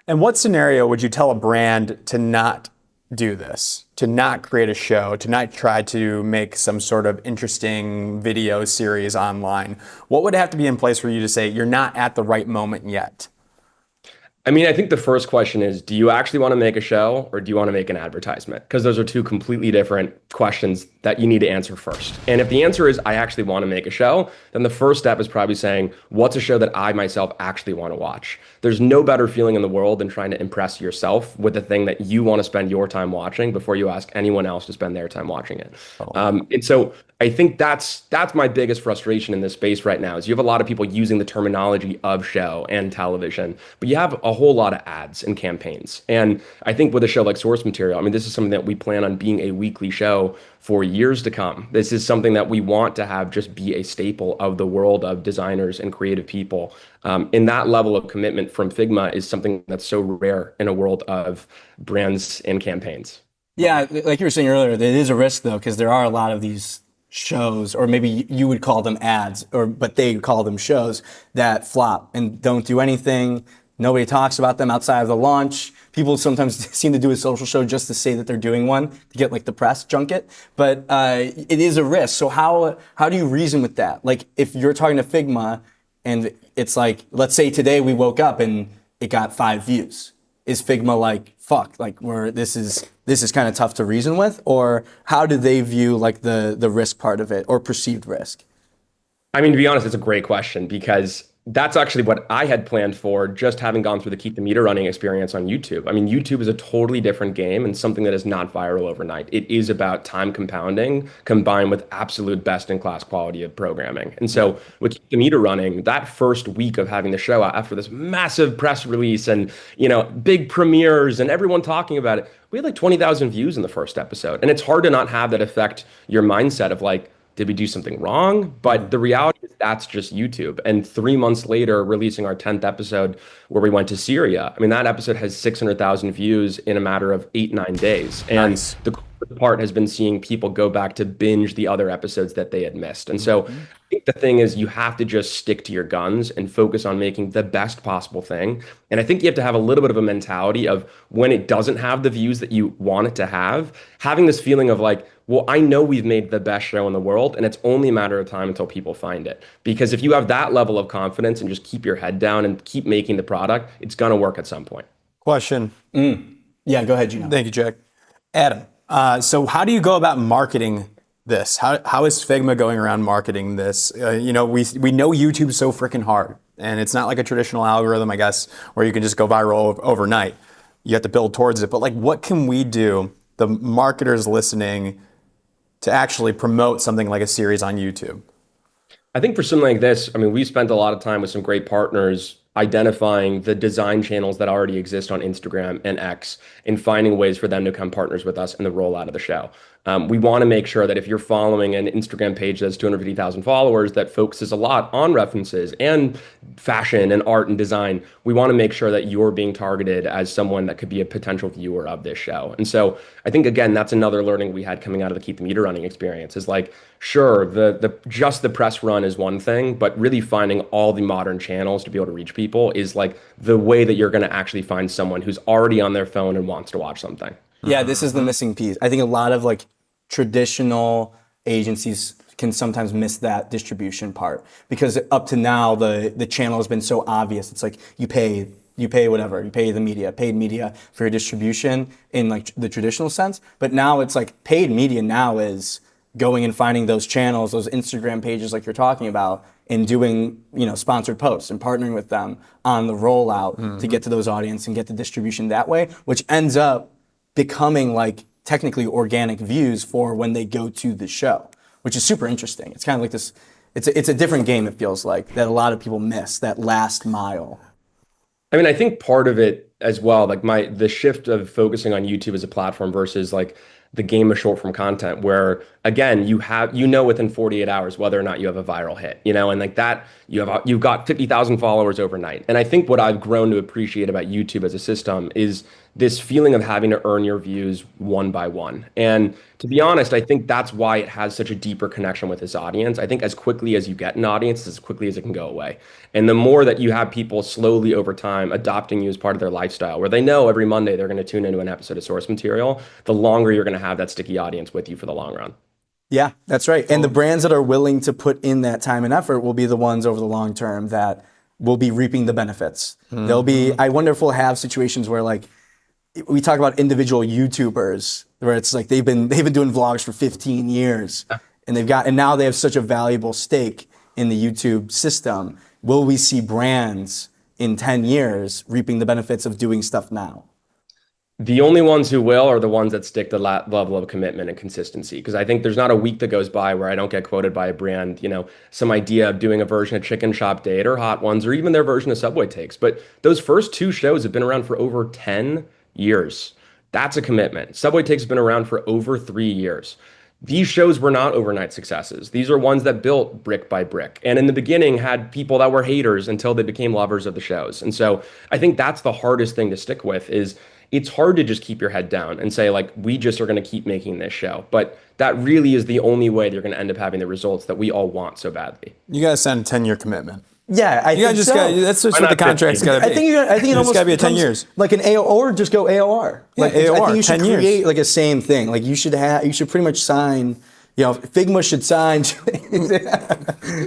in what scenario would you tell a brand to not do this, to not create a show, to not try to make some sort of interesting video series online? What would have to be in place for you to say you're not at the right moment yet? I mean, I think the first question is, do you actually want to make a show or do you want to make an advertisement? Because those are two completely different questions that you need to answer first. And if the answer is, I actually want to make a show, then the first step is probably saying, what's a show that I myself actually want to watch? There's no better feeling in the world than trying to impress yourself with the thing that you want to spend your time watching before you ask anyone else to spend their time watching it. And so I think that's my biggest frustration in this space right now is you have a lot of people using the terminology of show and television, but you have a whole lot of ads and campaigns. And I think with a show like Source Material, I mean, this is something that we plan on being a weekly show for years to come. This is something that we want to have just be a staple of the world of designers and creative people. And that level of commitment from Figma is something that's so rare in a world of brands and campaigns. Yeah, like you were saying earlier, there is a risk though, because there are a lot of these shows, or maybe you would call them ads, but they call them shows that flop and don't do anything. Nobody talks about them outside of the launch. People sometimes seem to do a social show just to say that they're doing one, to get like the press junket. But it is a risk. So how do you reason with that? Like if you're talking to Figma and it's like, let's say today we woke up and it got 5 views. Is Figma like, fuck, like this is kind of tough to reason with? Or how do they view like the risk part of it or perceived risk? I mean, to be honest, it's a great question because that's actually what I had planned for, just having gone through the Keep the Meter Running experience on YouTube. I mean, YouTube is a totally different game and something that is not viral overnight. It is about time compounding combined with absolute best-in-class quality of programming. And so with Keep the Meter Running, that first week of having the show out after this massive press release and, big premieres and everyone talking about it, we had like 20,000 views in the first episode. And it's hard to not have that affect your mindset of like, did we do something wrong? But the reality is that's just YouTube. And 3 months later, releasing our 10th episode where we went to Syria. I mean, that episode has 600,000 views in a matter of 8-9 days. And Nice. the coolest part has been seeing people go back to binge the other episodes that they had missed. And so I think the thing is you have to just stick to your guns and focus on making the best possible thing. And I think you have to have a little bit of a mentality of when it doesn't have the views that you want it to have, having this feeling of like, well, I know we've made the best show in the world, and it's only a matter of time until people find it. Because if you have that level of confidence and just keep your head down and keep making the product, it's going to work at some point. Question. Yeah, go ahead, Gino. Thank you, Jack. Adam, so how do you go about marketing this? How is Figma going around marketing this? We know YouTube's so freaking hard, and it's not like a traditional algorithm, I guess, where you can just go viral overnight. You have to build towards it. But like, what can we do, the marketers listening, to actually promote something like a series on YouTube? I think for something like this, I mean, we spent a lot of time with some great partners identifying the design channels that already exist on Instagram and X and finding ways for them to become partners with us in the rollout of the show. We want to make sure that if you're following an Instagram page that's 250,000 followers that focuses a lot on references and fashion and art and design, we want to make sure that you're being targeted as someone that could be a potential viewer of this show. And so I think, again, that's another learning we had coming out of the Keep the Meter Running experience is like, sure, just the press run is one thing, but really finding all the modern channels to be able to reach people is like the way that you're going to actually find someone who's already on their phone and wants to watch something. Yeah, this is the missing piece. I think a lot of like traditional agencies can sometimes miss that distribution part because up to now the channel has been so obvious. It's like you pay whatever, you pay the media, paid media for your distribution in like the traditional sense. But now it's like paid media now is going and finding those channels, those Instagram pages like you're talking about, and doing sponsored posts and partnering with them on the rollout to get to those audience and get the distribution that way, which ends up becoming like technically organic views for when they go to the show, which is super interesting. It's kind of like this, it's a different game, it feels like, that a lot of people miss, that last mile. I mean, I think part of it as well, like the shift of focusing on YouTube as a platform versus like the game of short form content where again, within 48 hours whether or not you have a viral hit, and like that you've got 50,000 followers overnight. And I think what I've grown to appreciate about YouTube as a system is this feeling of having to earn your views one by one. And to be honest, I think that's why it has such a deeper connection with its audience. I think as quickly as you get an audience, as quickly as it can go away. And the more that you have people slowly over time adopting you as part of their lifestyle, where they know every Monday they're going to tune into an episode of source material, the longer you're going to have that sticky audience with you for the long run. Yeah, that's right. And the brands that are willing to put in that time and effort will be the ones over the long term that will be reaping the benefits. They'll be, I wonder if we'll have situations where like, we talk about individual YouTubers where it's like they've been doing vlogs for 15 years and now they have such a valuable stake in the YouTube system. Will we see brands in 10 years reaping the benefits of doing stuff now? The only ones who will are the ones that stick to that level of commitment and consistency. Because I think there's not a week that goes by where I don't get quoted by a brand, some idea of doing a version of Chicken Shop Date or Hot Ones or even their version of Subway Takes. But those first two shows have been around for over 10 years. That's a commitment. Subway Takes has been around for over 3 years. These shows were not overnight successes. These are ones that built brick by brick. And in the beginning had people that were haters until they became lovers of the shows. And so I think that's the hardest thing to stick with is it's hard to just keep your head down and say like, we just are going to keep making this show. But that really is the only way you're going to end up having the results that we all want so badly. You guys signed a 10-year commitment. Yeah, I think so. That's just what the contract's got to be. I think it almost got to be 10 years. Like an AO, or just go AOR. Like AOR, I think you should 10 years. create like a same thing. Like you should pretty much sign. Figma should sign.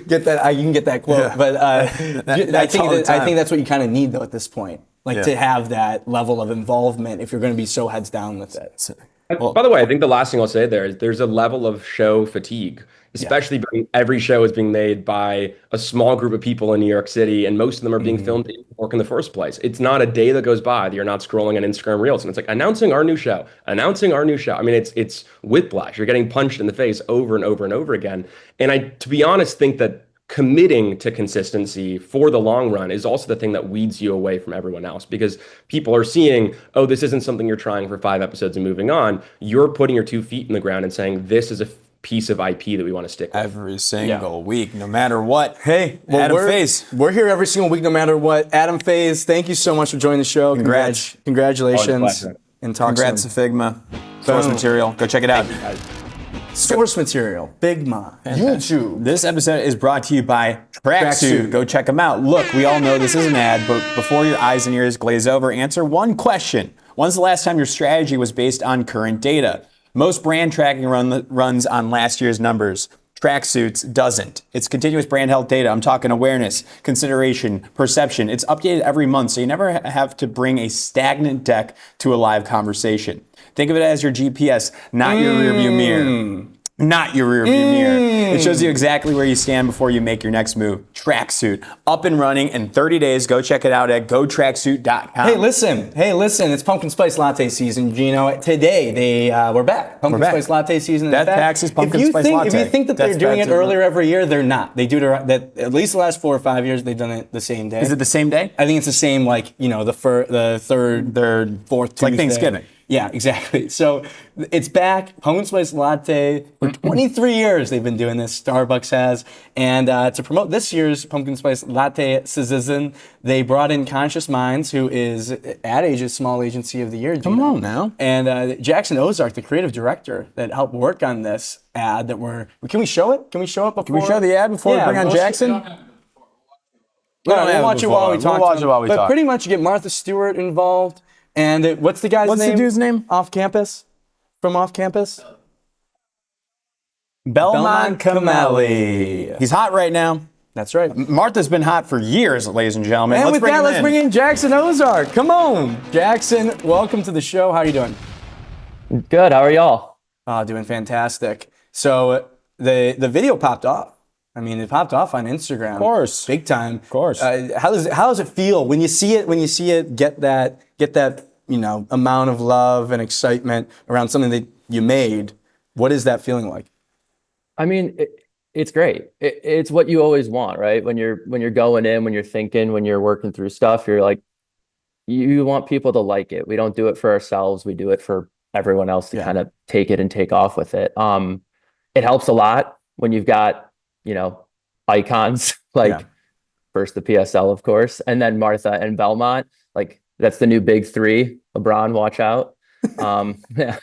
Get that? You can get that quote. Yeah. But I think that's what you kind of need though at this point. Like to have that level of involvement if you're going to be so heads down with it. Well, By the way, I think the last thing I'll say there is there's a level of show fatigue, especially when every show is being made by a small group of people in New York City, and most of them are being filmed in New York in the first place. It's not a day that goes by that you're not scrolling on Instagram Reels, and it's like announcing our new show, announcing our new show. I mean, it's whiplash. You're getting punched in the face over and over and over again. And I, to be honest, think that committing to consistency for the long run is also the thing that weeds you away from everyone else because people are seeing, oh, this isn't something you're trying for 5 episodes and moving on. You're putting your 2 feet in the ground and saying, this is a piece of IP that we want to stick with. every single week, no matter what. Hey, well, Adam we're, Faze. we're here every single week, no matter what. Adam Faze, thank you so much for joining the show. Congrats. Congratulations. pleasure. And talk Congrats to soon. Figma. Source Boom. material. Go check it out. Source material, Big Ma, YouTube. This episode is brought to you by Tracksuit. Tracksuit. Go check them out. Look, we all know this is an ad, but before your eyes and ears glaze over, answer one question. When's the last time your strategy was based on current data? Most brand tracking runs on last year's numbers. Tracksuits doesn't. It's continuous brand health data. I'm talking awareness, consideration, perception. It's updated every month, so you never have to bring a stagnant deck to a live conversation. Think of it as your GPS, not your rearview mirror. Not your rearview mirror. It shows you exactly where you stand before you make your next move. Tracksuit, up and running in 30 days. Go check it out at gotracksuit.com. Hey, listen, it's pumpkin spice latte season, Gino. Today, we're back. Pumpkin back. spice latte season is Death back. Taxes pumpkin spice If latte. you think that they're Death doing it Taxes. earlier every year, they're not. They do it at least the last 4 or 5 years, they've done it the same day. Is it the same day? I think it's the same, like, the third, fourth Tuesday. Like Thanksgiving. Yeah, exactly. So it's back. Pumpkin spice latte. For 23 years they've been doing this. Starbucks has. And to promote this year's pumpkin spice latte season, they brought in Conscious Minds, who is Ad Age's Small Agency of the Year. Come on now. And Jackson Ozark, the creative director that helped work on this ad that can we show it? Can we show it before? Can we show the ad before we bring on Jackson? We'll watch it while we talk. We'll watch it while we but talk. pretty much you get Martha Stewart involved. And what's the guy's name? What's the dude's name? Off campus? From off campus? Belmont Kameli. He's hot right now. That's right. Martha's been hot for years, ladies and gentlemen. And Let's with that, him let's bring in Jackson Ozark. Come on. Jackson, welcome to the show. How are you doing? Good. How are y'all? Doing fantastic. So the video popped off. I mean, it popped off on Instagram. Of course. Big time. Of course. How does it feel when you see it get that amount of love and excitement around something that you made? What is that feeling like? I mean, it's great. It's what you always want, right? When you're going in, when you're thinking, when you're working through stuff, you're like, you want people to like it. We don't do it for ourselves. We do it for everyone else to kind of take it and take off with it. It helps a lot when you've got, icons like first the PSL, of course, and then Martha and Belmont. Like that's the new big three. LeBron, watch out. Yeah.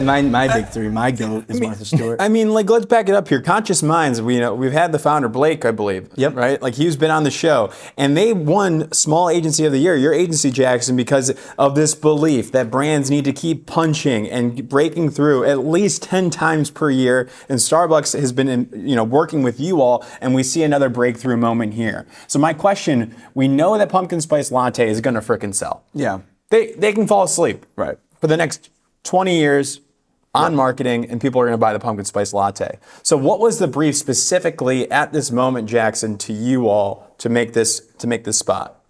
My big three, my goat is Martha Stewart. I mean, like, let's back it up here. Conscious Minds, we've had the founder, Blake, I believe. Yep. Right? Like, he's been on the show. And they won Small Agency of the Year, your agency, Jackson, because of this belief that brands need to keep punching and breaking through at least 10 times per year. And Starbucks has been, working with you all, and we see another breakthrough moment here. So my question, we know that pumpkin spice latte is going to frickin' sell. Yeah. They can fall asleep. Right. For the next 20 years on marketing, and people are going to buy the pumpkin spice latte. So what was the brief specifically at this moment, Jackson, to you all to make this spot?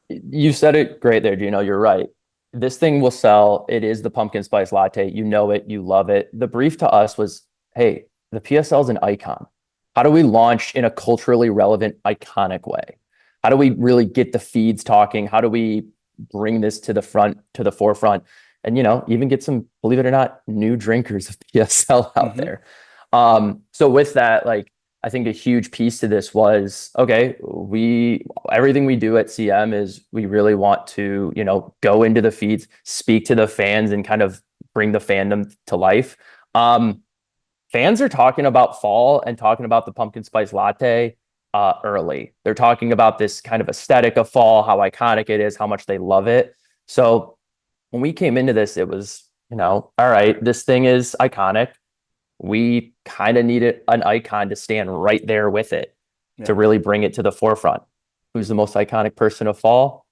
You said it great there, Gino. You're right. This thing will sell. It is the pumpkin spice latte. You know it. You love it. The brief to us was, hey, the PSL is an icon. How do we launch in a culturally relevant, iconic way? How do we really get the feeds talking? How do we bring this to the forefront? And, even get some, believe it or not, new drinkers of PSL out there. So with that, I think a huge piece to this was, okay, everything we do at CM is we really want to, go into the feeds, speak to the fans and kind of bring the fandom to life. Fans are talking about fall and talking about the pumpkin spice latte early. They're talking about this kind of aesthetic of fall, how iconic it is, how much they love it. So when we came into this, it was, all right, this thing is iconic. We kind of needed an icon to stand right there with it to really bring it to the forefront. Who's the most iconic person of fall?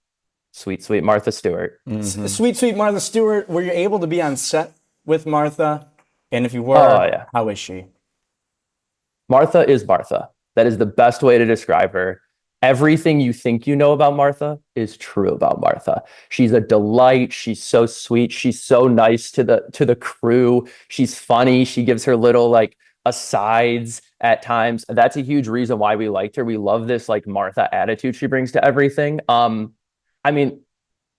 Sweet, sweet Martha Stewart. Sweet, sweet Martha Stewart. Were you able to be on set with Martha? And if you were, Oh, yeah. how is she? Martha is Martha. That is the best way to describe her. Everything you think you know about Martha is true about Martha. She's a delight. She's so sweet. She's so nice to the crew. She's funny. She gives her little like asides at times. That's a huge reason why we liked her. We love this like Martha attitude she brings to everything. I mean,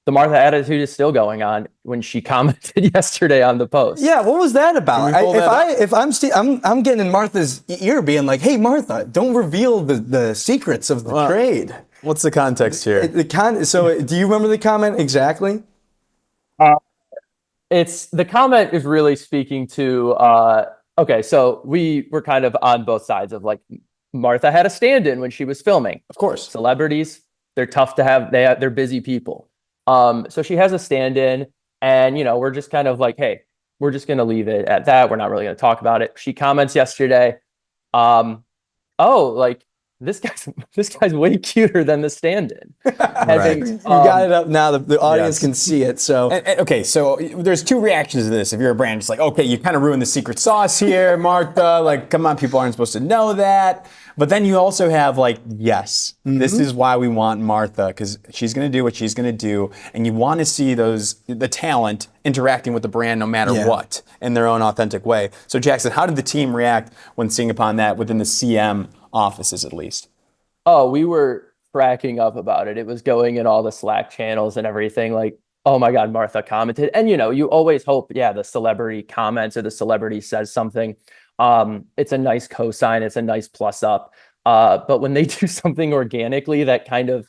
the Martha attitude is still going on when she commented yesterday on the post. Yeah, what was that about? Can we pull that up? If I'm getting in Martha's ear, being like, "Hey, Martha, don't reveal the secrets of the trade." What's the context here? So, do you remember the comment exactly? It's the comment is really speaking to okay, so we were kind of on both sides of like Martha had a stand-in when she was filming. Of course. Celebrities, they're tough to have, they're busy people. So she has a stand-in, and we're just kind of like, hey, we're just gonna leave it at that. We're not really gonna talk about it. She comments yesterday, oh, like this guy's way cuter than the stand-in. Right. You got it up now. The audience Yes. can see it. So Okay, so there's two reactions to this. If you're a brand, it's like, okay, you kind of ruined the secret sauce here, Martha. Like, come on, people aren't supposed to know that. But then you also have like, yes, this is why we want Martha, because she's going to do what she's going to do, and you want to see the talent interacting with the brand no matter what in their own authentic way. So Jackson, how did the team react when seeing upon that within the CM offices at least? Oh, we were cracking up about it. It was going in all the Slack channels and everything. Like, oh my God, Martha commented. And you always hope, the celebrity comments or the celebrity says something. It's a nice cosign. It's a nice plus up. But when they do something organically that kind of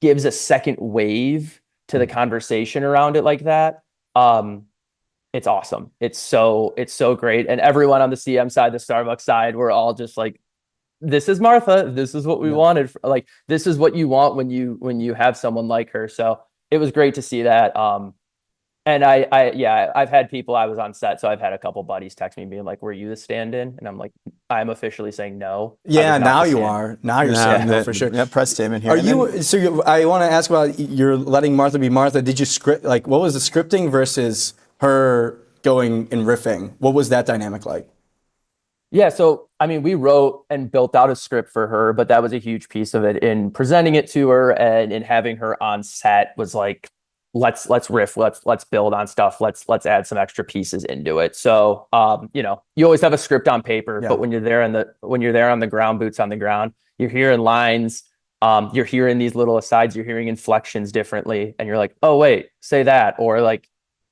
gives a second wave to the conversation around it like that, it's awesome. It's so great. And everyone on the CM side, the Starbucks side, we're all just like, this is Martha. This is what we wanted. Like, this is what you want when you have someone like her. So it was great to see that. And I've had people, I was on set, so I've had a couple buddies text me being like, were you the stand-in? And I'm like, I'm officially saying no. yeah, now you are. Now you're saying no for sure. Yeah, press statement here. Are you? I want to ask about you're letting Martha be Martha. Did you script like what was the scripting versus her going and riffing? What was that dynamic like? Yeah, so I mean, we wrote and built out a script for her, but that was a huge piece of it. In presenting it to her and in having her on set was like, let's riff, let's build on stuff, let's add some extra pieces into it. So you always have a script on paper, but when you're there on the ground, boots on the ground, you're hearing lines, you're hearing these little asides, you're hearing inflections differently, and you're like, oh wait, say that, or like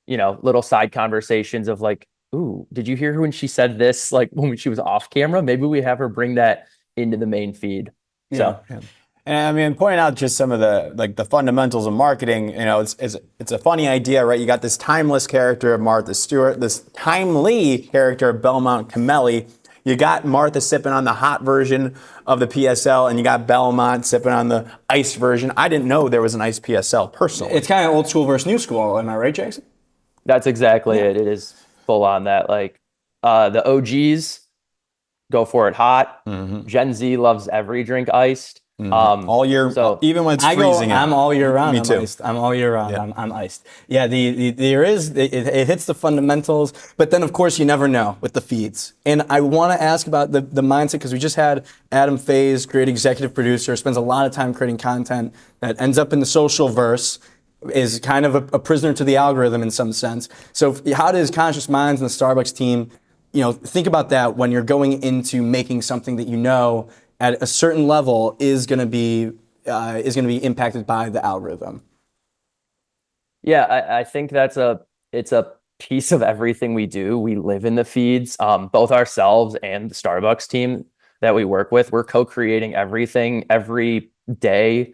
little side conversations of like, ooh, did you hear her when she said this, like when she was off camera? Maybe we have her bring that into the main feed. So And I mean, pointing out just some of the fundamentals of marketing, it's a funny idea, right? You got this timeless character of Martha Stewart, this timely character of Belmont Camelli. You got Martha sipping on the hot version of the PSL, and you got Belmont sipping on the iced version. I didn't know there was an iced PSL, personally. It's kind of old school versus new school. Am I right, Jackson? that's exactly it. It is full on that. Like the OGs go for it hot. Gen Z loves every drink iced. All year, so even when it's freezing. I'm all year round. Me too. Iced. I'm all year round. I'm iced. Yeah, it hits the fundamentals, but then of course you never know with the feeds. And I want to ask about the mindset, because we just had Adam Faze, great executive producer, spends a lot of time creating content that ends up in the social verse, is kind of a prisoner to the algorithm in some sense. So how does Conscious Minds and the Starbucks team, think about that when you're going into making something that at a certain level is going to be impacted by the algorithm? Yeah, I think it's a piece of everything we do. We live in the feeds, both ourselves and the Starbucks team that we work with. We're co-creating everything every day.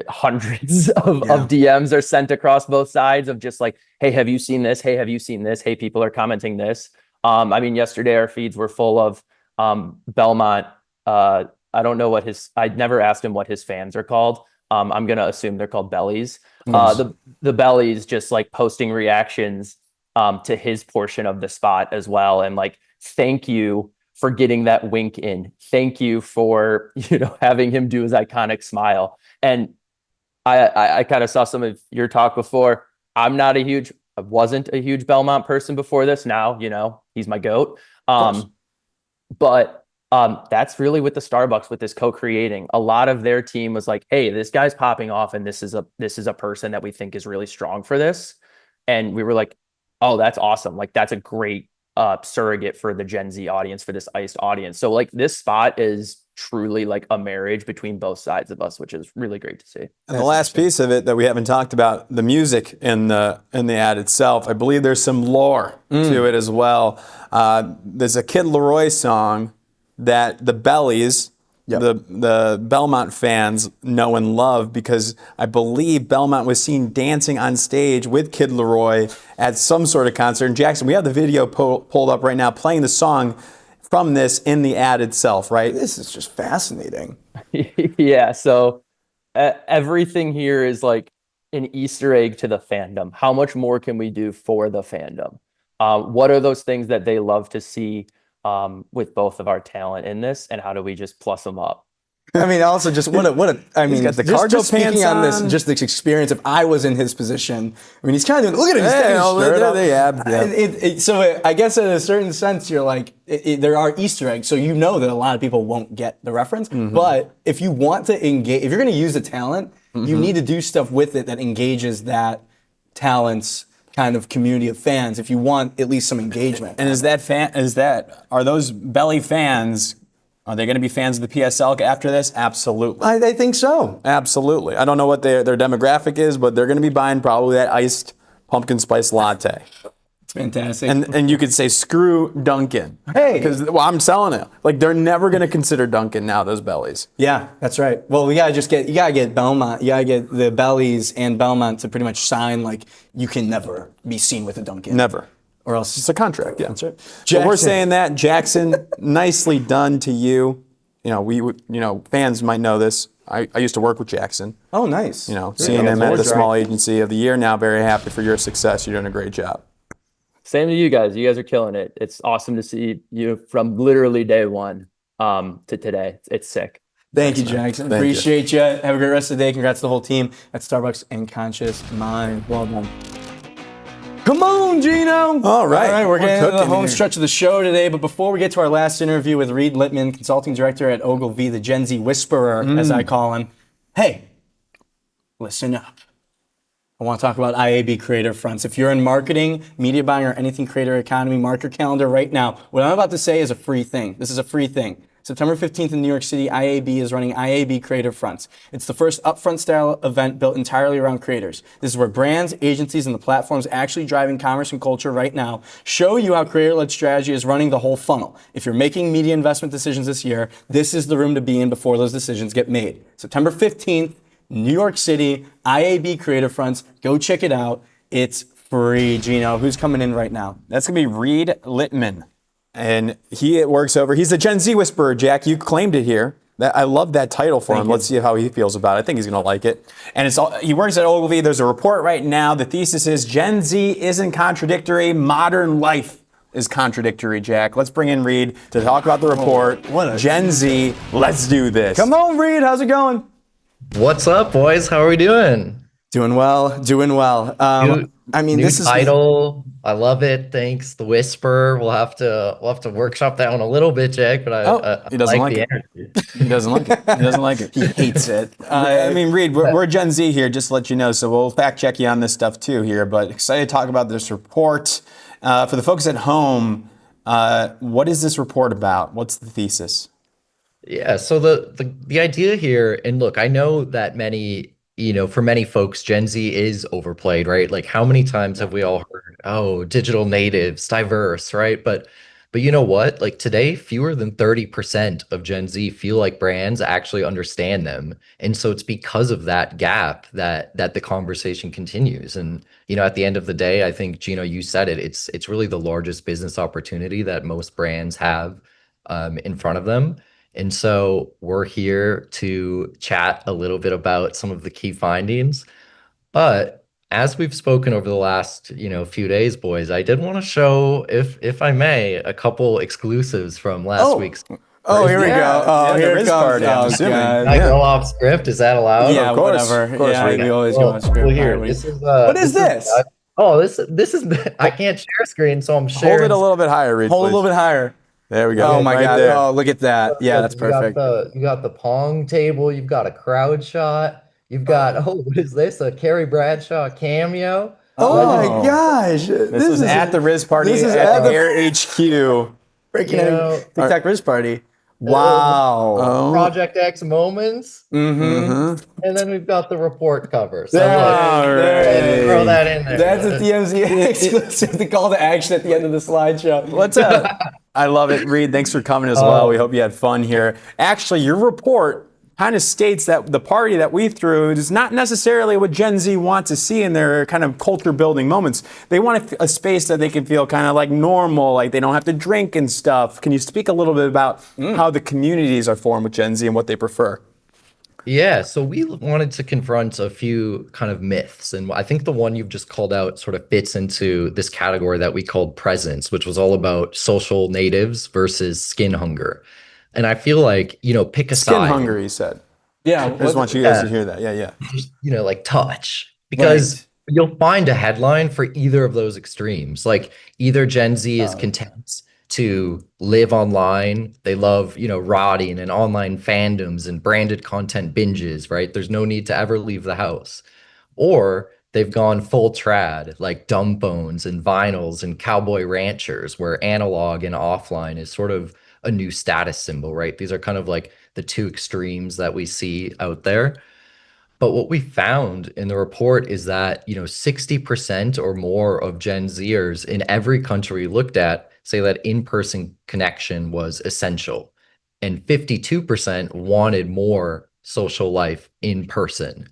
Hundreds of DMs are sent across both sides of just like, hey, have you seen this? Hey, have you seen this? Hey, people are commenting this. I mean, yesterday our feeds were full of Belmont. I don't know I'd never asked him what his fans are called. I'm going to assume they're called bellies. The bellies just like posting reactions to his portion of the spot as well. And like, thank you for getting that wink in. Thank you for, having him do his iconic smile. And I kind of saw some of your talk before. I wasn't a huge Belmont person before this. Now, he's my GOAT. But that's really with the Starbucks, with this co-creating. A lot of their team was like, hey, this guy's popping off, and this is a person that we think is really strong for this. And we were like, oh, that's awesome. Like, that's a great surrogate for the Gen Z audience, for this iced audience. So like, this spot is truly like a marriage between both sides of us, which is really great to see. And the last piece of it that we haven't talked about, the music in the ad itself, I believe there's some lore to it as well. There's a Kid Laroi song that the Bellies, the Belmont fans know and love, because I believe Belmont was seen dancing on stage with Kid Laroi at some sort of concert in Jackson. We have the video pulled up right now playing the song from this in the ad itself, right? This is just fascinating. Yeah, so everything here is like an Easter egg to the fandom. How much more can we do for the fandom? What are those things that they love to see with both of our talent in this, and how do we just plus them up? I mean, also just what a I mean, got the just cargo speaking pants on this, on. just this experience, if I was in his position, I mean, he's kind of doing, look at him, he's got his shirt up. So I guess in a certain sense, you're like, there are Easter eggs, so you know that a lot of people won't get the reference. But if you want to engage, if you're going to use the talent, you need to do stuff with it that engages that talent's kind of community of fans, if you want at least some engagement. And are those Belly fans, are they going to be fans of the PSL after this? Absolutely. I think so. Absolutely. I don't know what their demographic is, but they're going to be buying probably that iced pumpkin spice latte. It's fantastic. And you could say, screw Dunkin'. Hey. Because, I'm selling it. Like, they're never going to consider Dunkin' now, those Bellies. Yeah, that's right. Well, you gotta get Belmont, you gotta get the Bellies and Belmont to pretty much sign, like, you can never be seen with a Dunkin'. Never. Or else It's a contract, yeah. That's right. So we're saying that, Jackson, nicely done to you. Fans might know this. I used to work with Jackson. Oh, nice. Seeing him at the small agency of the year now, very happy for your success. You're doing a great job. Same to you guys. You guys are killing it. It's awesome to see you from literally day one to today. It's sick. Thank you, Jackson. Appreciate you. Have a great rest of the day. Congrats to the whole team at Starbucks and Conscious Mind. Well done. Come on, Gino. All right. We're getting to the home here. stretch of the show today. But before we get to our last interview with Reid Litman, consulting director at Ogilvy, the Gen Z whisperer, as I call him. Hey, listen up. I want to talk about IAB Creative Fronts. If you're in marketing, media buying, or anything creator economy, mark your calendar right now. What I'm about to say is a free thing. This is a free thing. September 15th in New York City, IAB is running IAB Creative Fronts. It's the first upfront style event built entirely around creators. This is where brands, agencies, and the platforms actually driving commerce and culture right now show you how creator-led strategy is running the whole funnel. If you're making media investment decisions this year, this is the room to be in before those decisions get made. September 15th, New York City, IAB Creative Fronts. Go check it out. It's free. Gino, who's coming in right now? That's going to be Reid Litman. And he's the Gen Z whisperer, Jack. You claimed it here. I love that title for him. Let's see how he feels about it. I think he's going to like it. And he works at Ogilvy. There's a report right now. The thesis is Gen Z isn't contradictory. Modern life is contradictory, Jack. Let's bring in Reid to talk about the report. Gen Z, let's do this. Come on, Reid. How's it going? What's up, boys? How are we doing? Doing well. This is title. I love it. Thanks. The Whisper. We'll have to workshop that one a little bit, Jack. But he doesn't like it. Energy. He doesn't like it. He doesn't like it. He hates it. Reid, we're Gen Z here, just to let you know. So we'll fact check you on this stuff too here. But excited to talk about this report. For the folks at home, what is this report about? What's the thesis? Yeah. So the idea here, and look, I know that for many folks, Gen Z is overplayed, right? Like, how many times have we all heard, oh, digital natives, diverse, right? But you know what? Like, today, fewer than 30% of Gen Z feel like brands actually understand them. And so it's because of that gap that the conversation continues. And, at the end of the day, I think, Gino, you said it, it's really the largest business opportunity that most brands have in front of them. And so we're here to chat a little bit about some of the key findings. But as we've spoken over the last, few days, boys, I did want to show, if I may, a couple exclusives from last week's. Oh, here we go. Oh, the here it Riz comes. party, I'm Oh, assuming. God. Can I go off script? Is that allowed? Yeah, Of course, whatever. of course, Yeah, Reid. we always go on script. Well, here, All right, this is what is this? this is I can't share screen, so I'm Hold sharing. it a little bit higher, Reid, Hold it a please. little bit higher. There we go. Oh my Right God. there. Oh, look at that. Yeah, that's perfect. You got the pong table. You've got a crowd shot. You've got what is this? A Carrie Bradshaw cameo. Oh my gosh. This was at the Riz party this is at at the- Air HQ. Breaking You know, TikTok Riz party. Wow. Project X moments. Mm-hmm. And then we've got the report cover. So There look, it throw is. that in there. That's a TMZ exclusive. The call to action at the end of the slideshow. What's up? I love it, Reid. Thanks for coming as well. We hope you had fun here. Actually, your report kind of states that the party that we threw is not necessarily what Gen Z wants to see in their kind of culture building moments. They want a space that they can feel kind of like normal, like they don't have to drink and stuff. Can you speak a little bit about how the communities are formed with Gen Z and what they prefer? Yeah, so we wanted to confront a few kind of myths, and I think the one you've just called out sort of fits into this category that we called presence, which was all about social natives versus skin hunger. And I feel like, pick a Skin side. hunger, he said. Yeah. I just want you guys to hear that. Yeah. Like touch, because you'll find a headline for either of those extremes. Like either Gen Z is content to live online. They love, rotting and online fandoms and branded content binges, right? There's no need to ever leave the house. Or they've gone full trad, like dumb phones and vinyls and cowboy ranchers, where analog and offline is sort of a new status symbol, right? These are kind of like the two extremes that we see out there. But what we found in the report is that, 60% or more of Gen Zers in every country we looked at say that in-person connection was essential. And 52% wanted more social life in person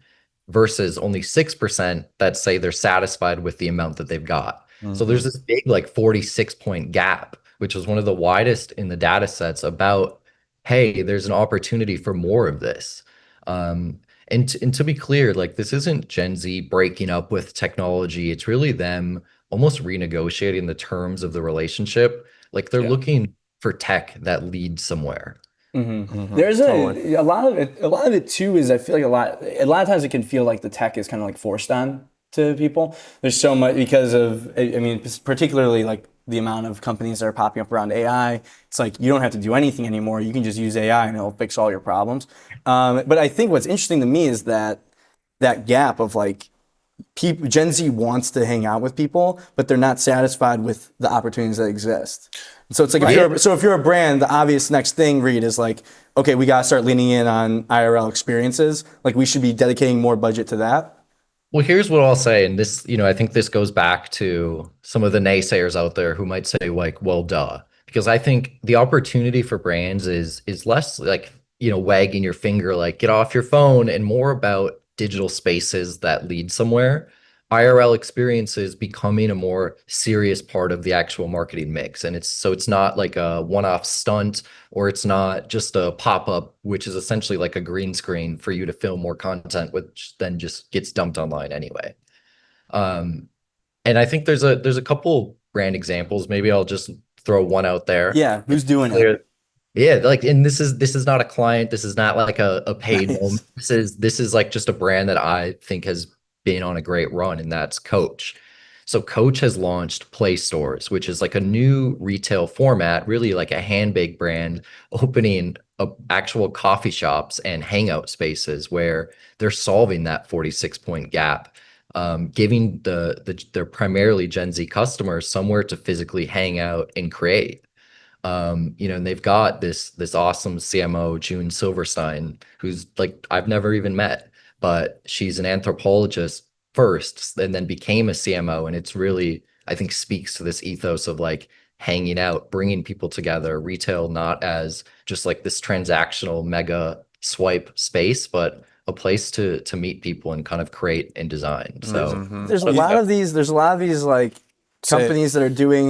versus only 6% that say they're satisfied with the amount that they've got. So there's this big, like 46-point gap, which was one of the widest in the data sets about, hey, there's an opportunity for more of this. And to be clear, like this isn't Gen Z breaking up with technology. It's really them almost renegotiating the terms of the relationship. Like they're looking for tech that leads somewhere. There's a lot of it too is I feel like a lot of times it can feel like the tech is kind of like forced on to people. There's so much because of, I mean, particularly like the amount of companies that are popping up around AI. It's like you don't have to do anything anymore. You can just use AI and it'll fix all your problems. But I think what's interesting to me is that gap of like Gen Z wants to hang out with people, but they're not satisfied with the opportunities that exist. So it's like if you're a brand, the obvious next thing, Reid, is like, okay, we gotta start leaning in on IRL experiences. Like we should be dedicating more budget to that. Well, here's what I'll say, and this, I think this goes back to some of the naysayers out there who might say like, well, duh, because I think the opportunity for brands is less like, wagging your finger, like get off your phone, and more about digital spaces that lead somewhere. IRL experiences becoming a more serious part of the actual marketing mix. And it's not like a one-off stunt, or it's not just a pop-up, which is essentially like a green screen for you to film more content, which then just gets dumped online anyway. And I think there's a couple brand examples. Maybe I'll just throw one out there. Yeah, who's doing it? Yeah, like, and this is not a client. This is not like a paid moment. This is like just a brand that I think has been on a great run, and that's Coach. So Coach has launched Play Stores, which is like a new retail format, really like a handbag brand, opening up actual coffee shops and hangout spaces where they're solving that 46-point gap, giving their primarily Gen Z customers somewhere to physically hang out and create. And they've got this awesome CMO, June Silverstein, who's like, I've never even met, but she's an anthropologist first and then became a CMO. And it's really, I think, speaks to this ethos of like hanging out, bringing people together, retail, not as just like this transactional mega swipe space, but a place to meet people and kind of create and design. So there's a lot of these like companies that are doing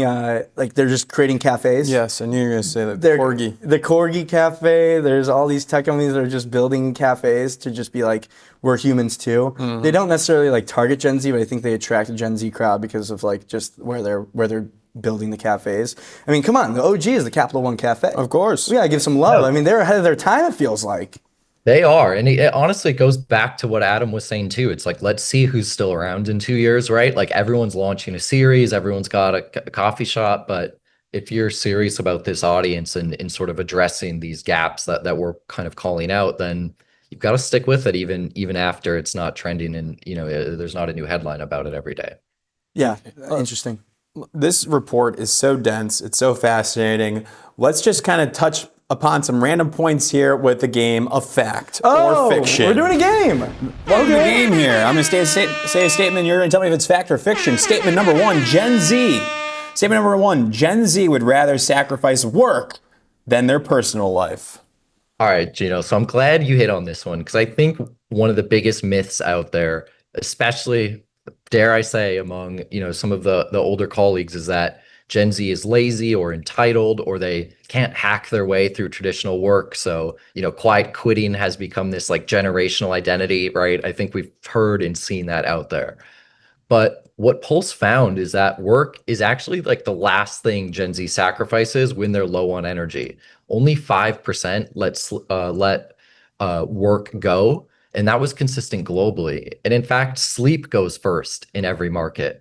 like they're just creating cafes. Yes, I knew you were going to say that. They're- Corgi. The Corgi Cafe. There's all these tech companies that are just building cafes to just be like, we're humans too. They don't necessarily like target Gen Z, but I think they attract a Gen Z crowd because of like just where they're building the cafes. I mean, come on, the OG is the Capital One Cafe. Of course. We gotta give some love. I mean, they're ahead of their time, it feels like. They are. And it honestly goes back to what Adam was saying too. It's like, let's see who's still around in 2 years, right? Like everyone's launching a series, everyone's got a coffee shop. But if you're serious about this audience and sort of addressing these gaps that we're kind of calling out, then you've got to stick with it even after it's not trending and, there's not a new headline about it every day. Yeah, interesting. This report is so dense. It's so fascinating. Let's just kind of touch upon some random points here with the game of fact or fiction. We're doing a game. Welcome to the game here. I'm going to say a statement. You're going to tell me if it's fact or fiction. Statement number one, Gen Z. Statement number one, Gen Z would rather sacrifice work than their personal life. All right, Gino. So I'm glad you hit on this one because I think one of the biggest myths out there, especially, dare I say, among some of the older colleagues, is that Gen Z is lazy or entitled, or they can't hack their way through traditional work. So, quiet quitting has become this like generational identity, right? I think we've heard and seen that out there. But what Pulse found is that work is actually like the last thing Gen Z sacrifices when they're low on energy. Only 5% let work go. And that was consistent globally. And in fact, sleep goes first in every market.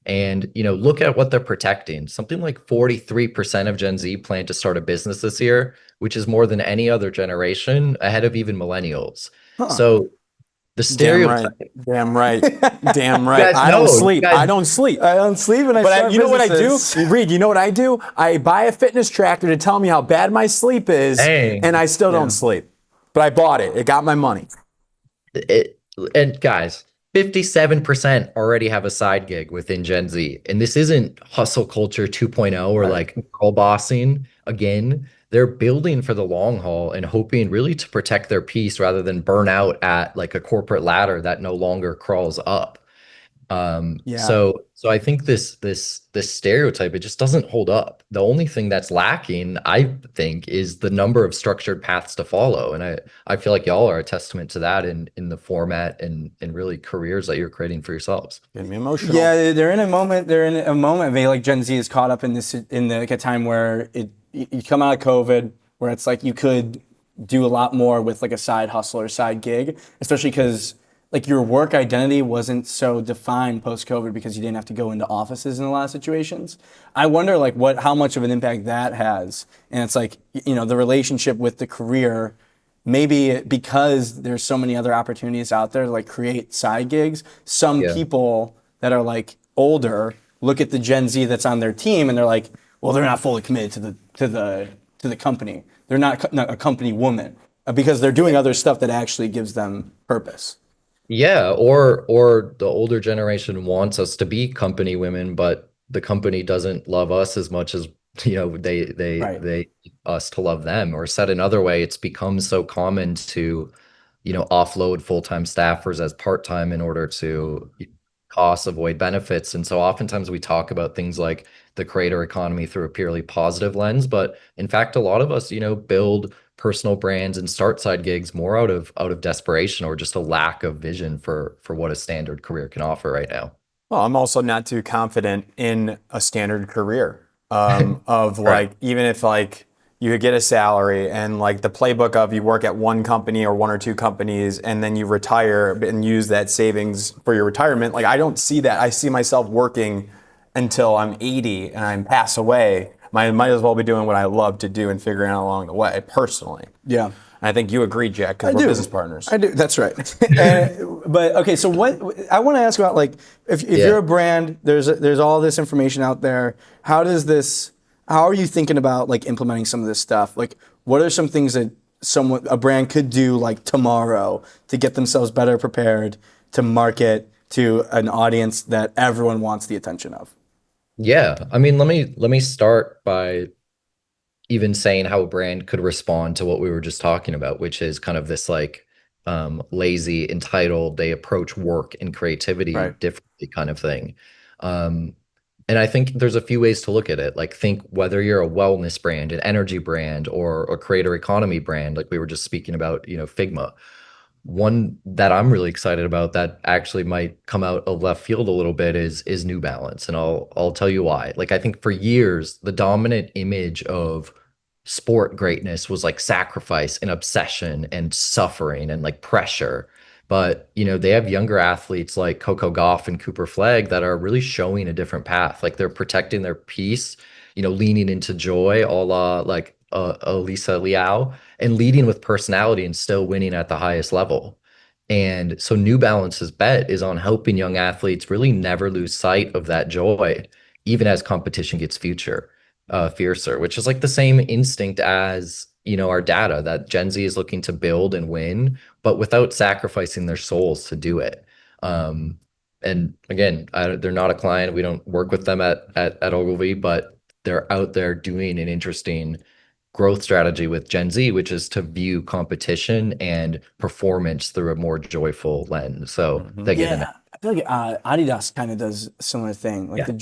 And, look at what they're protecting. Something like 43% of Gen Z plan to start a business this year, which is more than any other generation, ahead of even millennials. So the stereotype. Damn right. Damn right. Guys, I don't no, sleep. guys- I don't sleep. I don't sleep and I start you know what I do? businesses. Reid, you know what I do? I buy a fitness tracker to tell me how bad my sleep is, Dang. and I still don't sleep. But I bought it. It got my money. And guys, 57% already have a side gig within Gen Z. And this isn't hustle culture 2.0 or like girl bossing. Again, they're building for the long haul and hoping really to protect their peace rather than burn out at like a corporate ladder that no longer crawls up. So I think this stereotype, it just doesn't hold up. The only thing that's lacking, I think, is the number of structured paths to follow. And I feel like y'all are a testament to that in the format and really careers that you're creating for yourselves. Getting me emotional. Yeah, they're in a moment. Maybe like Gen Z is caught up in this like a time where you come out of COVID, where it's like you could do a lot more with like a side hustle or side gig, especially because like your work identity wasn't so defined post-COVID because you didn't have to go into offices in a lot of situations. I wonder like how much of an impact that has. And it's like, the relationship with the career, maybe because there's so many other opportunities out there to like create side gigs, some people that are like older look at the Gen Z that's on their team and they're like, well, they're not fully committed to the company. They're not a company woman because they're doing other stuff that actually gives them purpose. Yeah, or the older generation wants us to be company women, but the company doesn't love us as much as they us to love them. Or said another way, it's become so common to offload full-time staffers as part-time in order to cost avoid benefits. And so oftentimes we talk about things like the creator economy through a purely positive lens, but in fact a lot of us build personal brands and start side gigs more out of desperation or just a lack of vision for what a standard career can offer right now. Well, I'm also not too confident in a standard career of like, even if like you could get a salary and like the playbook of you work at one company or one or two companies and then you retire and use that savings for your retirement. Like, I don't see that. I see myself working until I'm 80 and I pass away. I might as well be doing what I love to do and figuring out along the way, personally. Yeah. And I think you agree, Jack, because we're business partners. I do. That's right. But okay, so what I want to ask about, like, if you're a brand, there's all this information out there. How are you thinking about like implementing some of this stuff? Like, what are some things that a brand could do like tomorrow to get themselves better prepared to market to an audience that everyone wants the attention of? Yeah, I mean, let me start by even saying how a brand could respond to what we were just talking about, which is kind of this like lazy, entitled, they approach work and creativity differently kind of thing. And I think there's a few ways to look at it. Like think whether you're a wellness brand, an energy brand, or a creator economy brand, like we were just speaking about, Figma. One that I'm really excited about that actually might come out of left field a little bit is New Balance, and I'll tell you why. Like I think for years the dominant image of sport greatness was like sacrifice and obsession and suffering and like pressure. But they have younger athletes like Coco Gauff and Cooper Flag that are really showing a different path. Like they're protecting their peace, leaning into joy, a la like Elisa Liao, and leading with personality and still winning at the highest level. And so New Balance's bet is on helping young athletes really never lose sight of that joy, even as competition gets fiercer, which is like the same instinct as, our data that Gen Z is looking to build and win, but without sacrificing their souls to do it. And again, they're not a client. We don't work with them at Ogilvy, but they're out there doing an interesting growth strategy with Gen Z, which is to view competition and performance through a more joyful lens. So they get in. Yeah, I feel like Adidas kind of does a similar thing, like Yeah. the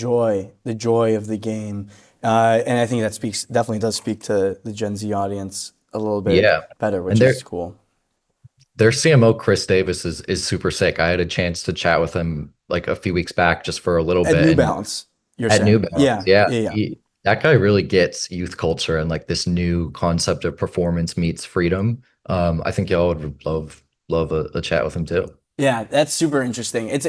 joy of the game, and I think that definitely does speak to the Gen Z audience a little bit Yeah. better, which And they're is cool. Their CMO, Chris Davis, is super sick. I had a chance to chat with him like a few weeks back just for a little At bit. New And Balance, you're at saying? New Balance, yeah. Yeah. That guy really gets youth culture and like this new concept of performance meets freedom. I think y'all would love a chat with him too. Yeah, that's super interesting. It's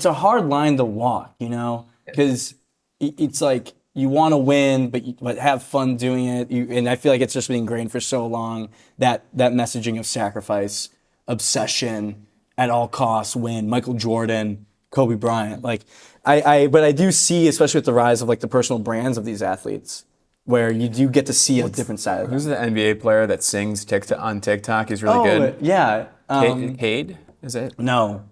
a hard line to walk, because it's like you want to win, but have fun doing it. And I feel like it's just been ingrained for so long that messaging of sacrifice, obsession, at all costs, win. Michael Jordan, Kobe Bryant. Like but I do see, especially with the rise of like the personal brands of these athletes, where you do get to see a different side of them. Who's the NBA player that sings on TikTok? He's really good. Yeah. Cade? Is it? No,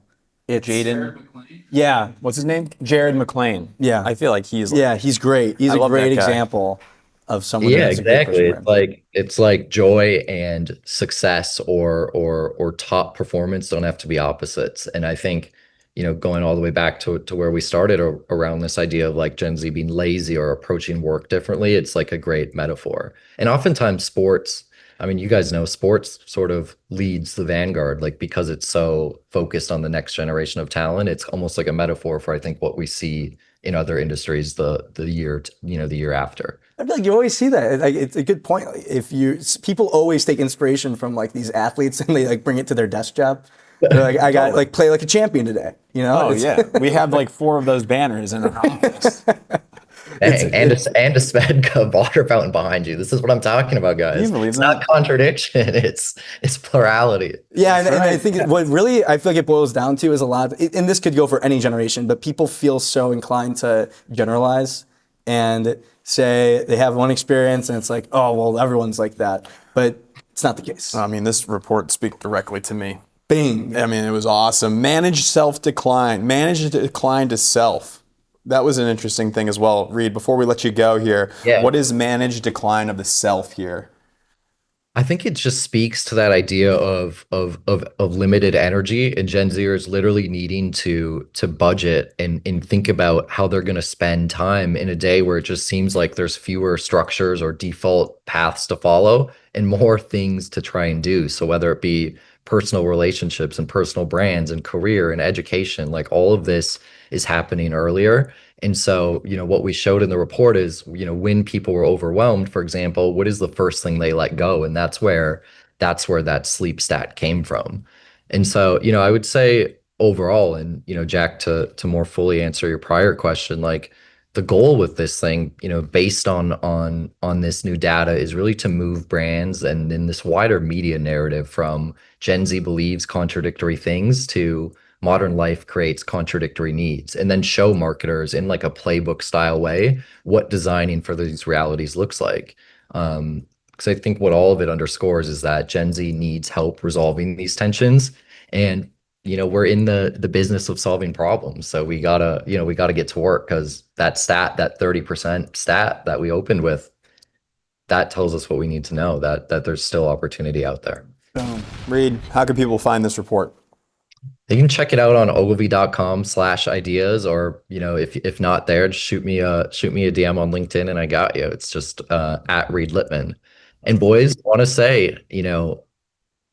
it's Jaden? Yeah, What's his name? Jared McClain. Yeah. I feel like he's yeah, he's great. He's I a love great that guy. example of someone Yeah, who has a great exactly. personal brand. It's like joy and success or top performance don't have to be opposites. And I think, going all the way back to where we started around this idea of like Gen Z being lazy or approaching work differently, it's like a great metaphor. And oftentimes sports, I mean, you guys know sports sort of leads the vanguard, like because it's so focused on the next generation of talent. It's almost like a metaphor for I think what we see in other industries the year after. I feel like you always see that. Like, it's a good point. Like, people always take inspiration from like these athletes and they like bring it to their desk job. They're like, I got like play like a champion today. Oh, yeah. We have like 4 of those banners in our office. Dang, and a Svedka water fountain behind you. This is what I'm talking about, guys. Can you believe It's that? not contradiction. It's plurality. Yeah, and I think what really I feel like it boils down to is a lot, and this could go for any generation, but people feel so inclined to generalize and say they have one experience and it's like, oh, well, everyone's like that. But it's not the case. I mean, this report speaks directly to me. Bing. I mean, it was awesome. Manage self-decline. Manage decline to self. That was an interesting thing as well. Reid, before we let you go here, Yeah. What is managed decline of the self here? I think it just speaks to that idea of limited energy and Gen Zers literally needing to budget and think about how they're going to spend time in a day where it just seems like there's fewer structures or default paths to follow and more things to try and do. So whether it be personal relationships and personal brands and career and education, like all of this is happening earlier. And so, what we showed in the report is, when people were overwhelmed, for example, what is the first thing they let go? And that's where that sleep stat came from. And so, I would say overall, and, Jack, to more fully answer your prior question, like the goal with this thing, based on this new data is really to move brands and in this wider media narrative from Gen Z believes contradictory things to modern life creates contradictory needs, and then show marketers in like a playbook style way what designing for these realities looks like. Because I think what all of it underscores is that Gen Z needs help resolving these tensions, and we're in the business of solving problems, so we gotta get to work, because that 30% stat that we opened with, that tells us what we need to know, that there's still opportunity out there. Reid, how can people find this report? You can check it out on ogilvy.com/ideas, or if not there, just shoot me a DM on LinkedIn and I got you. It's just at Reid Litman. And boys, want to say,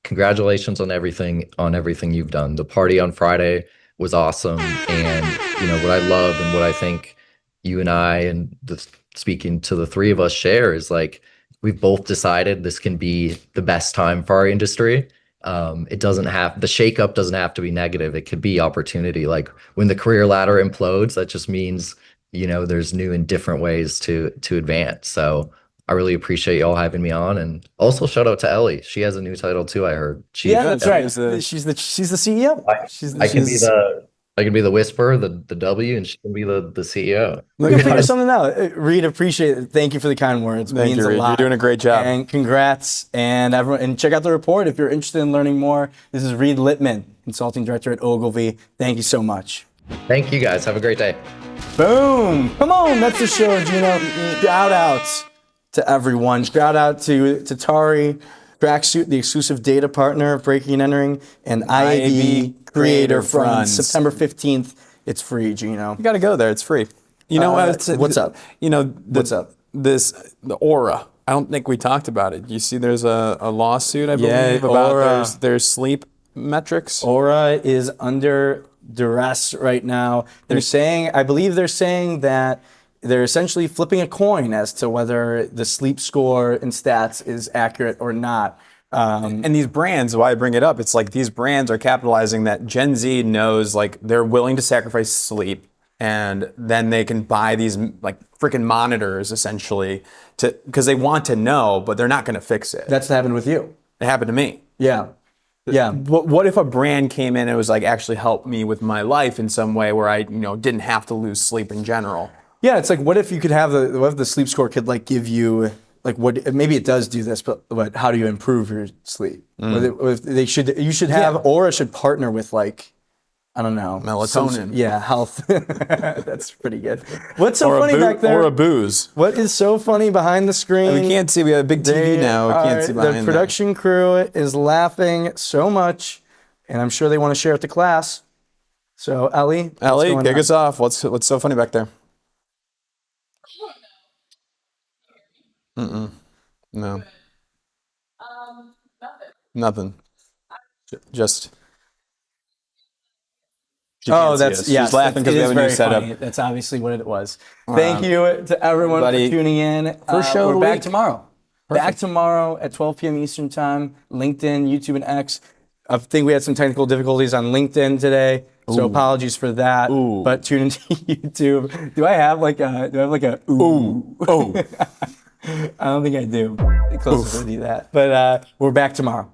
congratulations on everything you've done. The party on Friday was awesome, and what I love and what I think you and I and speaking to the three of us share is like we've both decided this can be the best time for our industry. The shakeup doesn't have to be negative. It could be opportunity. Like when the career ladder implodes, that just means there's new and different ways to advance. So I really appreciate y'all having me on, and also shout out to Ellie. She has a new title too. I heard. That's right. She's the CEO. I can be the whisperer, the W, and she can be the CEO. We'll figure something out. Reid, appreciate it. Thank you for the kind words. It means a lot. You're doing a great job. And congrats. And everyone, and check out the report if you're interested in learning more. This is Reid Litman, Consulting Director at Ogilvy. Thank you so much. Thank you guys. Have a great day. Boom. Come on. That's the show, Gino. Shout out to everyone. Shout out to Tari, Tracksuit, the exclusive data partner of Breaking and Entering, and IAB Creator Front. September 15th. It's free, Gino. You got to go there. It's free. What's up? What's up? The Aura. I don't think we talked about it. You see, there's a lawsuit, I believe, about Aura. their sleep metrics. Aura is under duress right now. I believe they're saying that they're essentially flipping a coin as to whether the sleep score and stats is accurate or not. And these brands, why I bring it up, it's like these brands are capitalizing that Gen Z knows like they're willing to sacrifice sleep, and then they can buy these like freaking monitors essentially because they want to know, but they're not going to fix it. That's what happened with you. It happened to me. Yeah. Yeah. What if a brand came in and was like actually helped me with my life in some way where I didn't have to lose sleep in general? Yeah, it's like what if you could have what if the sleep score could like give you like what maybe it does do this, but how do you improve your sleep? You should have Aura should partner with like I don't know melatonin. Health. That's pretty good. What's so funny back there? Or a booze. What is so funny behind the screen? We can't see. We have a big TV now. We can't see behind the production crew is laughing so much, and I'm sure they want to share it to class. So Ellie, kick us off. What's so funny back there? No. Nothing. Just. She's laughing because we have a new setup. Funny. That's obviously what it was. Thank you to everyone for tuning in. First show of the back week. tomorrow. Perfect. Back tomorrow at 12 p.m. Eastern Time. LinkedIn, YouTube, and X. I think we had some technical difficulties on LinkedIn today, so apologies for that. But tune into YouTube. Do I have like a ooh? I don't think I do. Close to do that. But we're back tomorrow.